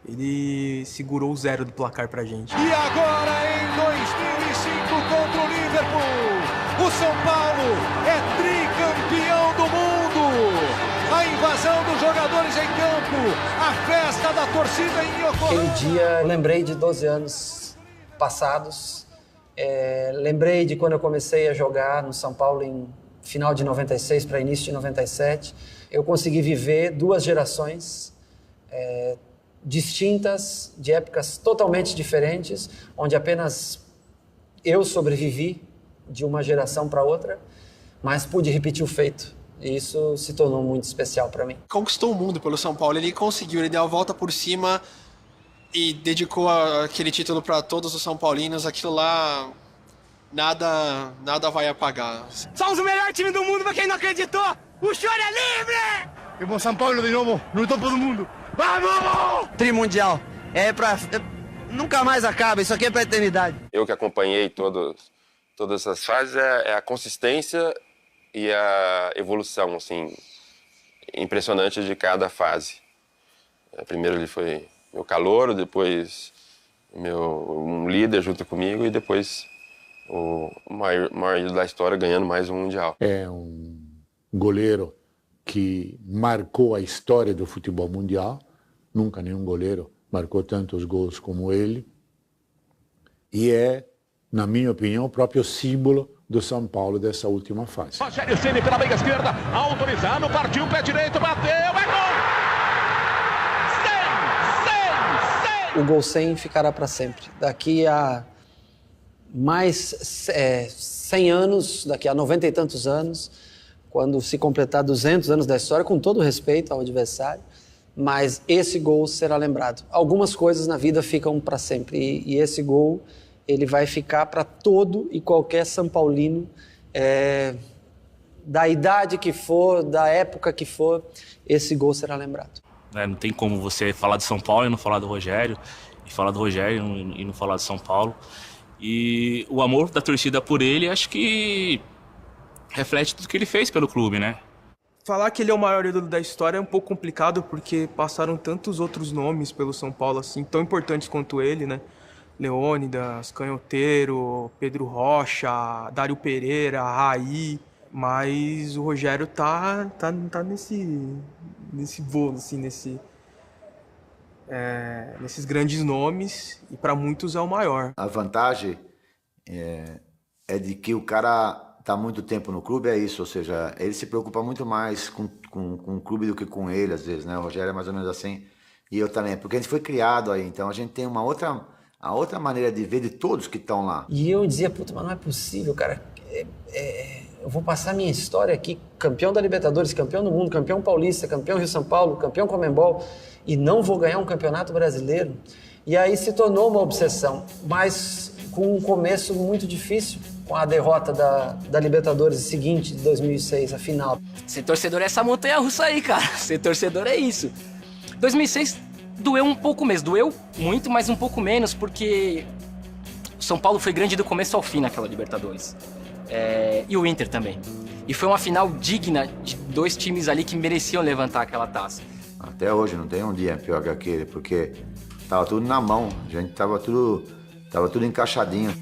Ele segurou o 0 do placar pra gente. E agora, em 2005, contra o Liverpool, o São Paulo é tricampeão do mundo! A invasão dos jogadores em campo, a festa da torcida em Yokohama. Aquele dia eu lembrei de 12 anos passados, lembrei de quando eu comecei a jogar no São Paulo em final de 96 para início de 97. Eu consegui viver 2 gerações distintas, de épocas totalmente diferentes, onde apenas eu sobrevivi de uma geração para outra, mas pude repetir o feito. E isso se tornou muito especial para mim. Conquistou o mundo pelo São Paulo, ele conseguiu, ele deu a volta por cima e dedicou aquele título para todos os São Paulinos. Aquilo lá, nada vai apagar. Somos o melhor time do mundo, pra quem não acreditou! O choro é livre! E bom, São Paulo de novo, no topo do mundo. Vamos! Trimundial. Nunca mais acaba, isso aqui é pra eternidade. Eu que acompanhei todas essas fases, é a consistência e a evolução, assim, impressionante de cada fase. Primeiro ele foi meu calouro, depois um líder junto comigo e depois o maior ídolo da história ganhando mais um Mundial. É um goleiro que marcou a história do futebol mundial. Nunca nenhum goleiro marcou tantos gols como ele. E é, na minha opinião, o próprio símbolo do São Paulo dessa última fase. Rogério Ceni pela meia esquerda, autorizado, partiu, pé direito, bateu, é gol! O gol 100 ficará para sempre. Daqui a mais 100 anos, daqui a 90 e tantos anos, quando se completar 200 anos da história, com todo respeito ao adversário, mas esse gol será lembrado. Algumas coisas na vida ficam para sempre e esse gol ele vai ficar para todo e qualquer São Paulino, da idade que for, da época que for, esse gol será lembrado. Não tem como você falar de São Paulo e não falar do Rogério, e falar do Rogério e não falar de São Paulo. E o amor da torcida por ele, acho que reflete tudo que ele fez pelo clube, né? Falar que ele é o maior ídolo da história é um pouco complicado, porque passaram tantos outros nomes pelo São Paulo, assim, tão importantes quanto ele, né? Leônidas, Canhoteiro, Pedro Rocha, Dário Pereira, Raí, mas o Rogério tá nesse bolo, assim, nesses grandes nomes, e para muitos é o maior. A vantagem é de que o cara tá muito tempo no clube, é isso, ou seja, ele se preocupa muito mais com o clube do que com ele, às vezes, né? O Rogério é mais ou menos assim, e eu também, porque a gente foi criado aí, então a gente tem a outra maneira de ver de todos que estão lá. E eu dizia, puta, mas não é possível, cara, eu vou passar minha história aqui, campeão da Libertadores, campeão do mundo, campeão paulista, campeão Rio-São Paulo, campeão Conmebol, e não vou ganhar um campeonato brasileiro. E aí se tornou uma obsessão, mas com um começo muito difícil, com a derrota da Libertadores seguinte, de 2006, a final. Ser torcedor é essa montanha-russa aí, cara. Ser torcedor é isso. 2006 doeu um pouco mesmo, doeu muito, mas um pouco menos, porque o São Paulo foi grande do começo ao fim naquela Libertadores. E o Inter também. E foi uma final digna de dois times ali que mereciam levantar aquela taça. Até hoje não tem um dia pior que aquele, porque tava tudo na mão, a gente tava tudo encaixadinho.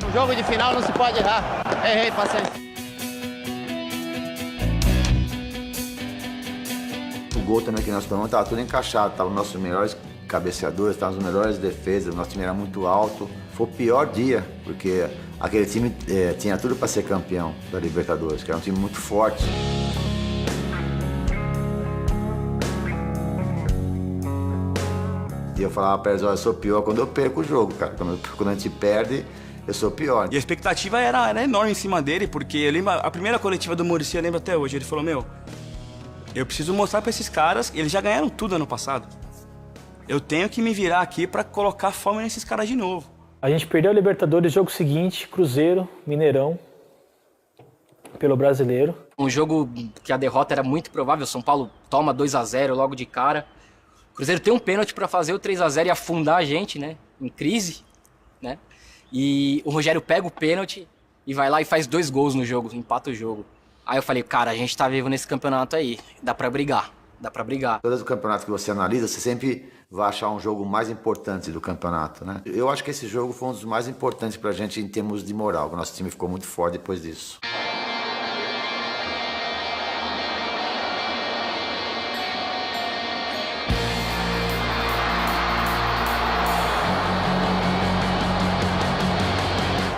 Um jogo de final não se pode errar. Errei, paciência. O gol também que nós tomamos tava tudo encaixado, tava os nossos melhores cabeceadores, tava os melhores defesas, o nosso time era muito alto. Foi o pior dia, porque aquele time tinha tudo para ser campeão da Libertadores, que era um time muito forte. E eu falava para eles, olha, eu sou pior quando eu perco o jogo, cara. Quando a gente perde, eu sou pior. E a expectativa era enorme em cima dele, porque eu lembro, a primeira coletiva do Muricy, eu lembro até hoje, ele falou, eu preciso mostrar para esses caras, eles já ganharam tudo ano passado. Eu tenho que me virar aqui para colocar fome nesses caras de novo. A gente perdeu a Libertadores, jogo seguinte, Cruzeiro, Mineirão, pelo Brasileiro. Um jogo que a derrota era muito provável, São Paulo toma 2-0 logo de cara. O Cruzeiro tem um pênalti para fazer o 3-0 e afundar a gente, né, em crise, né? E o Rogério pega o pênalti e vai lá e faz 2 gols no jogo, empata o jogo. Aí eu falei, cara, a gente tá vivo nesse campeonato aí, dá pra brigar. Todos os campeonatos que você analisa, você sempre vai achar um jogo mais importante do campeonato, né? Eu acho que esse jogo foi um dos mais importantes pra gente em termos de moral. O nosso time ficou muito forte depois disso.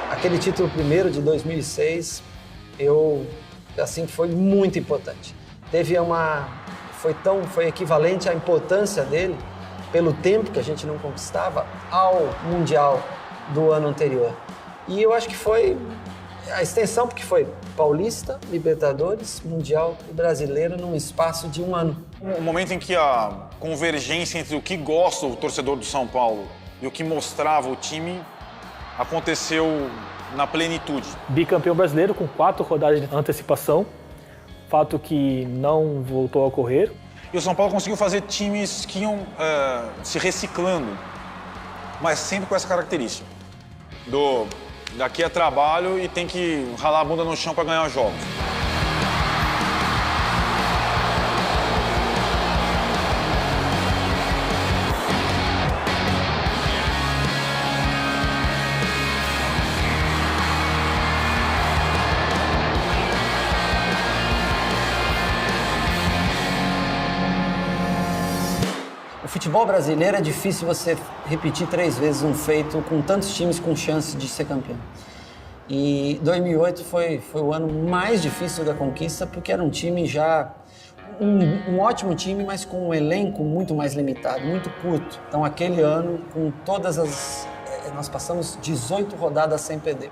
Aquele título primeiro de 2006, foi muito importante. Foi equivalente à importância dele, pelo tempo que a gente não conquistava, ao Mundial do ano anterior. E eu acho que foi a extensão, porque foi Paulista, Libertadores, Mundial e Brasileiro num espaço de 1 ano. Um momento em que a convergência entre o que gosta o torcedor do São Paulo e o que mostrava o time aconteceu na plenitude. Bicampeão brasileiro com 4 rodadas de antecipação, fato que não voltou a ocorrer. E o São Paulo conseguiu fazer times que iam se reciclando, mas sempre com essa característica. Daqui é trabalho e tem que ralar a bunda no chão para ganhar os jogos. futebol brasileiro é difícil você repetir 3 vezes um feito com tantos times com chance de ser campeão. E 2008 foi o ano mais difícil da conquista, porque era um time já... Um ótimo time, mas com um elenco muito mais limitado, muito curto. Então, aquele ano, com todas as... Nós passamos 18 rodadas sem perder.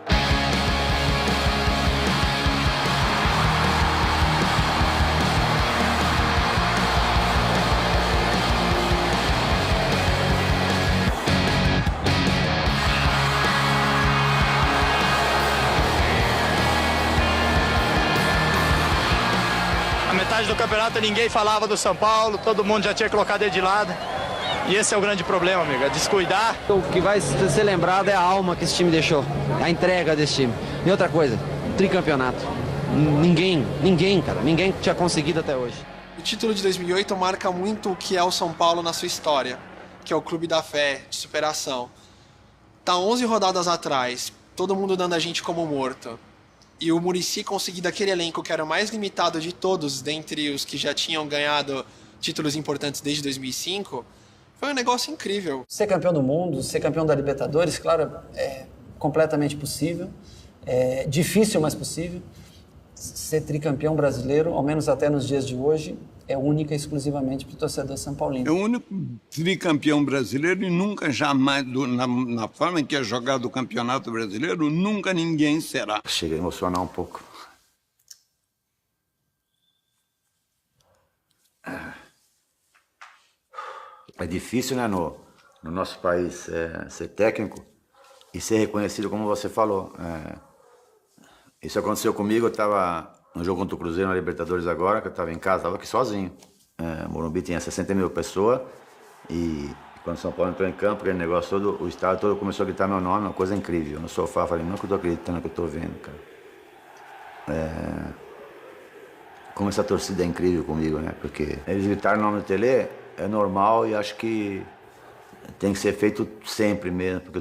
Do campeonato ninguém falava do São Paulo, todo mundo já tinha colocado ele de lado. E esse é o grande problema, amigo, é descuidar. O que vai ser lembrado é a alma que esse time deixou, a entrega desse time. E outra coisa, tricampeonato. Ninguém, cara, ninguém tinha conseguido até hoje. O título de 2008 marca muito o que é o São Paulo na sua história, que é o clube da fé, de superação. Tá 11 rodadas atrás, todo mundo dando a gente como morto. E o Muricy conseguir daquele elenco que era o mais limitado de todos, dentre os que já tinham ganhado títulos importantes desde 2005, foi um negócio incrível. Ser campeão do mundo, ser campeão da Libertadores, claro, é completamente possível. É difícil, mas possível. Ser tricampeão brasileiro, ao menos até nos dias de hoje, é única e exclusivamente para o torcedor são paulino. É o único tricampeão brasileiro e nunca jamais, na forma em que é jogado o Campeonato Brasileiro, nunca ninguém será. Chega a emocionar um pouco. É difícil, né, no nosso país ser técnico e ser reconhecido, como você falou. Isso aconteceu comigo, eu estava no jogo contra o Cruzeiro na Libertadores agora, que eu estava em casa, estava aqui sozinho. Morumbi tinha 60 mil pessoas e quando o São Paulo entrou em campo, aquele negócio todo, o estado todo começou a gritar meu nome, uma coisa incrível. No sofá, falei, não é que eu estou acreditando no que eu estou vendo, cara. Como essa torcida é incrível comigo, né? Porque eles gritaram o nome do Tele, é normal e acho que tem que ser feito sempre mesmo, porque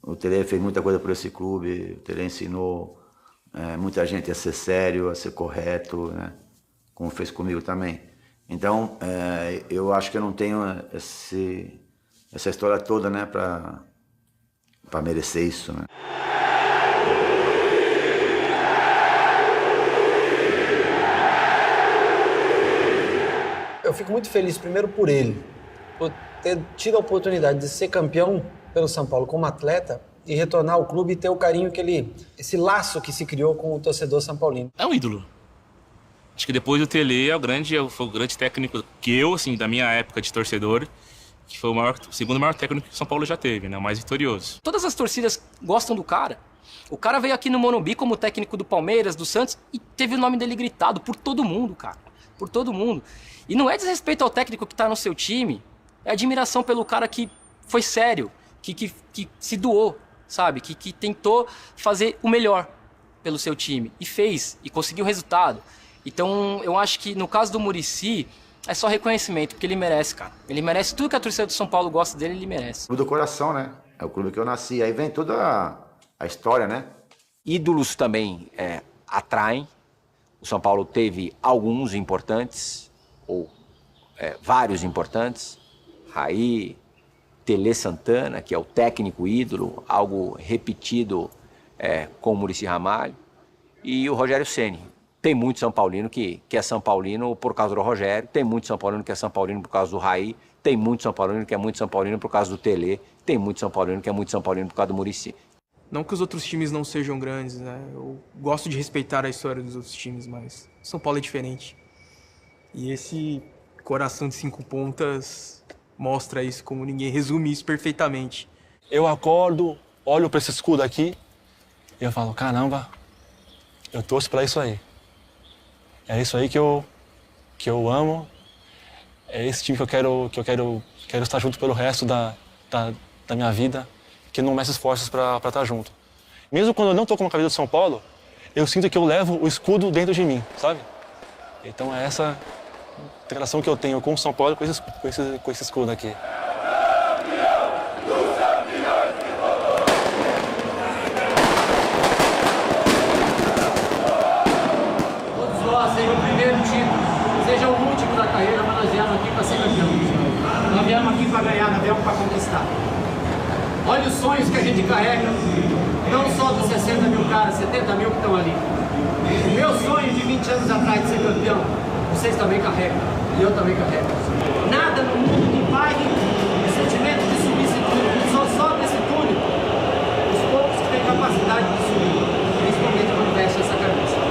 o Tele fez muita coisa por esse clube, o Tele ensinou muita gente a ser sério, a ser correto, né? Como fez comigo também. Então, eu acho que eu não tenho essa história toda, né, para merecer isso, né? Eu fico muito feliz, primeiro, por ele, por ter tido a oportunidade de ser campeão pelo São Paulo como atleta e retornar ao clube e ter o carinho que esse laço que se criou com o torcedor são paulino. É um ídolo. Acho que depois do Tele foi o grande técnico que eu, assim, da minha época de torcedor, que foi o segundo maior técnico que o São Paulo já teve, né? O mais vitorioso. Todas as torcidas gostam do cara. O cara veio aqui no Morumbi como técnico do Palmeiras, do Santos, e teve o nome dele gritado por todo mundo, cara. Por todo mundo. E não é desrespeito ao técnico que tá no seu time, é admiração pelo cara que foi sério, que se doou, sabe? Que tentou fazer o melhor pelo seu time. E fez, e conseguiu o resultado. Então, eu acho que no caso do Muricy, é só reconhecimento, porque ele merece, cara. Ele merece tudo que a torcida do São Paulo gosta dele, ele merece. Clube do coração, né? É o clube que eu nasci. Aí vem toda a história, né? Ídolos também atraem. O São Paulo teve alguns importantes, ou vários importantes. Raí, Tele Santana, que é o técnico ídolo, algo repetido com o Muricy Ramalho. E o Rogério Ceni. Tem muito São Paulino que é São Paulino por causa do Rogério, tem muito São Paulino que é São Paulino por causa do Raí, tem muito São Paulino que é muito São Paulino por causa do Tele, tem muito São Paulino que é muito São Paulino por causa do Muricy. Não que os outros times não sejam grandes, né? Eu gosto de respeitar a história dos outros times, mas São Paulo é diferente. E esse coração de 5 pontas mostra isso como ninguém, resume isso perfeitamente. Eu acordo, olho para esse escudo aqui e eu falo, caramba, eu torço para isso aí. É isso aí que eu amo, é esse time que eu quero estar junto pelo resto da minha vida, que não meça esforços para estar junto. Mesmo quando eu não estou com uma camisa do São Paulo, eu sinto que eu levo o escudo dentro de mim, sabe? Então é essa relação que eu tenho com o São Paulo, com esse escudo aqui. Seja o primeiro título, seja o último da carreira, mas nós viemos aqui para ser campeão. avião para conquistar. Olha os sonhos que a gente carrega, não só dos 60 mil caras, 70 mil que estão ali. O meu sonho de 20 anos atrás de ser campeão, vocês também carregam, e eu também carrego. Nada no mundo que pague o sentimento de subir esse túnel. Só sobe esse túnel os poucos que têm capacidade de subir, principalmente quando veste essa camisa.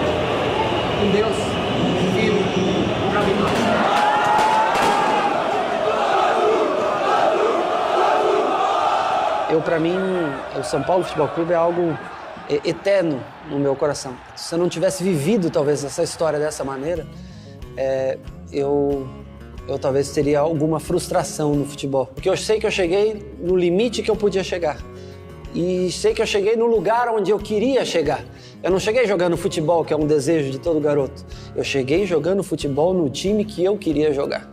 Com Deus, vivo, para vitória. Para mim, o São Paulo Futebol Clube é algo eterno no meu coração. Se eu não tivesse vivido, talvez, essa história dessa maneira, eu talvez teria alguma frustração no futebol. Porque eu sei que eu cheguei no limite que eu podia chegar. E sei que eu cheguei no lugar onde eu queria chegar. Eu não cheguei jogando futebol, que é um desejo de todo garoto. Eu cheguei jogando futebol no time que eu queria jogar.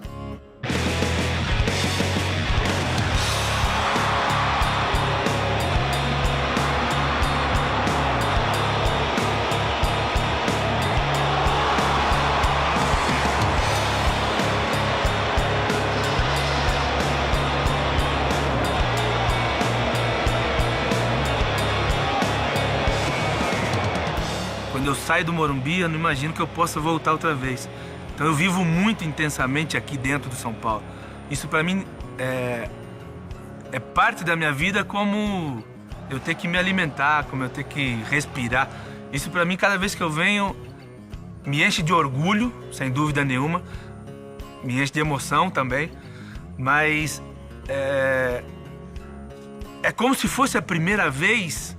Quando eu saio do Morumbi, eu não imagino que eu possa voltar outra vez. Então eu vivo muito intensamente aqui dentro do São Paulo. Isso para mim é parte da minha vida, como eu ter que me alimentar, como eu ter que respirar. Isso para mim, cada vez que eu venho, me enche de orgulho, sem dúvida nenhuma. Me enche de emoção também. Mas é como se fosse a primeira vez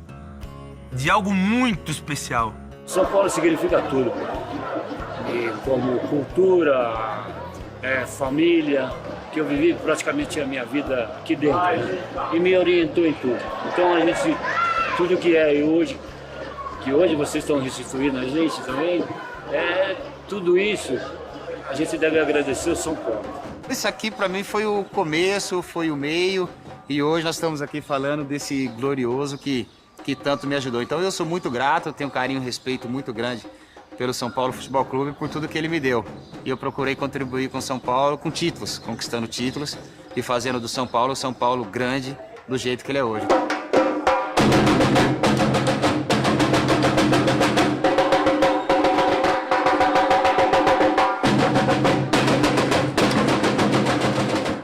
de algo muito especial. São Paulo significa tudo. E como cultura, família, que eu vivi praticamente a minha vida aqui dentro, né? E me orientou em tudo. Então a gente, tudo que é hoje, que hoje vocês estão restituindo a gente também, tudo isso a gente deve agradecer ao São Paulo. Isso aqui para mim foi o começo, foi o meio, e hoje nós estamos aqui falando desse glorioso que tanto me ajudou. Então eu sou muito grato, eu tenho um carinho e um respeito muito grande pelo São Paulo Futebol Clube, por tudo que ele me deu. E eu procurei contribuir com o São Paulo com títulos, conquistando títulos e fazendo do São Paulo grande do jeito que ele é hoje.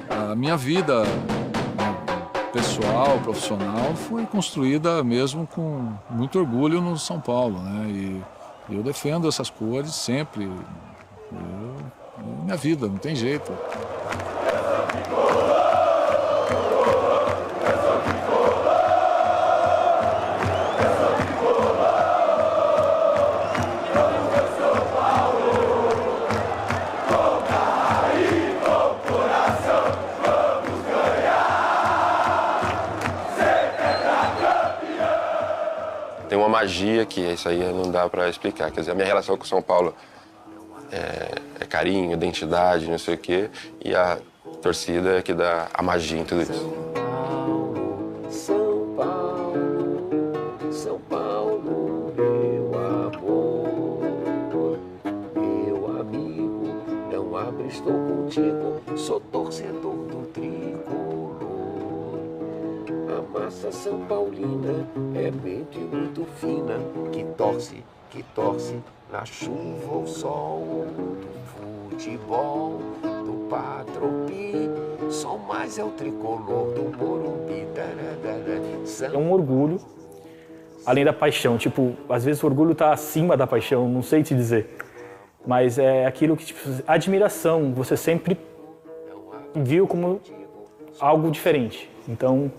A minha vida pessoal, profissional, foi construída mesmo com muito orgulho no São Paulo, né? E eu defendo essas cores sempre. Minha vida, não tem jeito. Tem uma magia que isso aí não dá para explicar. Quer dizer, a minha relação com o São Paulo é carinho, identidade, não sei o quê. E a torcida é que dá a magia em tudo isso. São Paulo, São Paulo, meu amor, meu amigo, não abre, estou contigo, sou torcedor do tricolor. A massa São Paulina é mente muito fina, que torce na chuva ou sol, do futebol, do Patropi, só mais é o tricolor do Morumbi. É um orgulho, além da paixão. Tipo, às vezes o orgulho tá acima da paixão, não sei te dizer. Mas é aquilo que, tipo, admiração, você sempre viu como algo diferente. Então,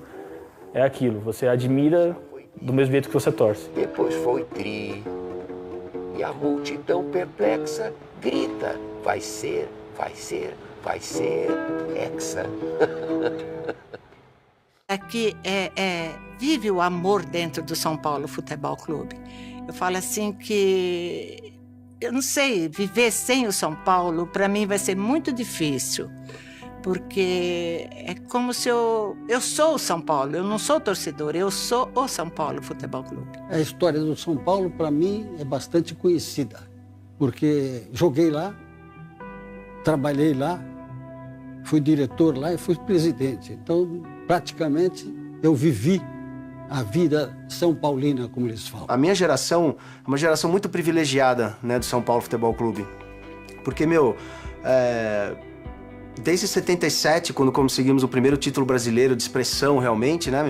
é aquilo, você admira do mesmo jeito que você torce. Depois foi tri, e a multidão perplexa grita, vai ser hexa. Aqui vive o amor dentro do São Paulo Futebol Clube. Eu falo assim que, eu não sei, viver sem o São Paulo, para mim vai ser muito difícil. Porque é como se eu sou o São Paulo, eu não sou torcedor, eu sou o São Paulo Futebol Clube. A história do São Paulo, para mim, é bastante conhecida, porque joguei lá, trabalhei lá, fui diretor lá e fui presidente. Então, praticamente, eu vivi a vida São Paulina, como eles falam. A minha geração é uma geração muito privilegiada, né, do São Paulo Futebol Clube. Porque, desde 77, quando conseguimos o primeiro título brasileiro de expressão realmente, né,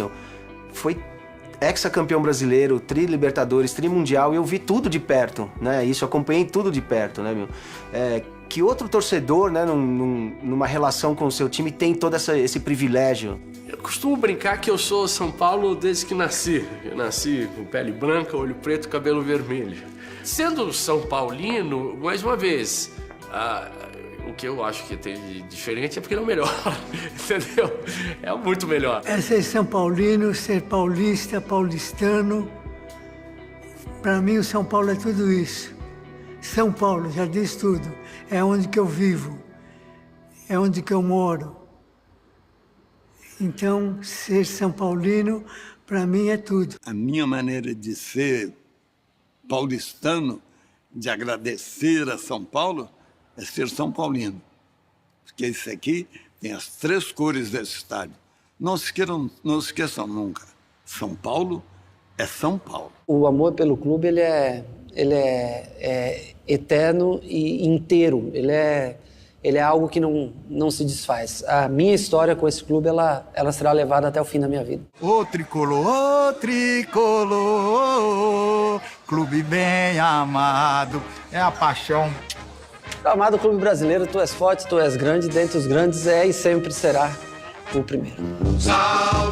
foi hexacampeão brasileiro, tri-libertadores, tri-mundial, e eu vi tudo de perto, né, isso, acompanhei tudo de perto, né, que outro torcedor, né, numa relação com o seu time tem todo esse privilégio. Eu costumo brincar que eu sou São Paulo desde que nasci. Eu nasci com pele branca, olho preto, cabelo vermelho. Sendo São Paulino, mais uma vez, o que eu acho que tem de diferente é porque ele é o melhor, entendeu? É muito melhor. É ser São Paulino, ser paulista, paulistano. Para mim, o São Paulo é tudo isso. São Paulo, já diz tudo. É onde que eu vivo, é onde que eu moro. Então, ser São Paulino, para mim, é tudo. A minha maneira de ser paulistano, de agradecer a São Paulo, é ser São Paulino. Porque isso aqui tem as 3 cores desse estádio. Não se esqueçam nunca. São Paulo é São Paulo. O amor pelo clube, ele é eterno e inteiro. Ele é algo que não se desfaz. A minha história com esse clube, ela será levada até o fim da minha vida. Ô tricolor, clube bem amado, é a paixão. Amado clube brasileiro, tu és forte, tu és grande, dentre os grandes é e sempre será o primeiro. Salve!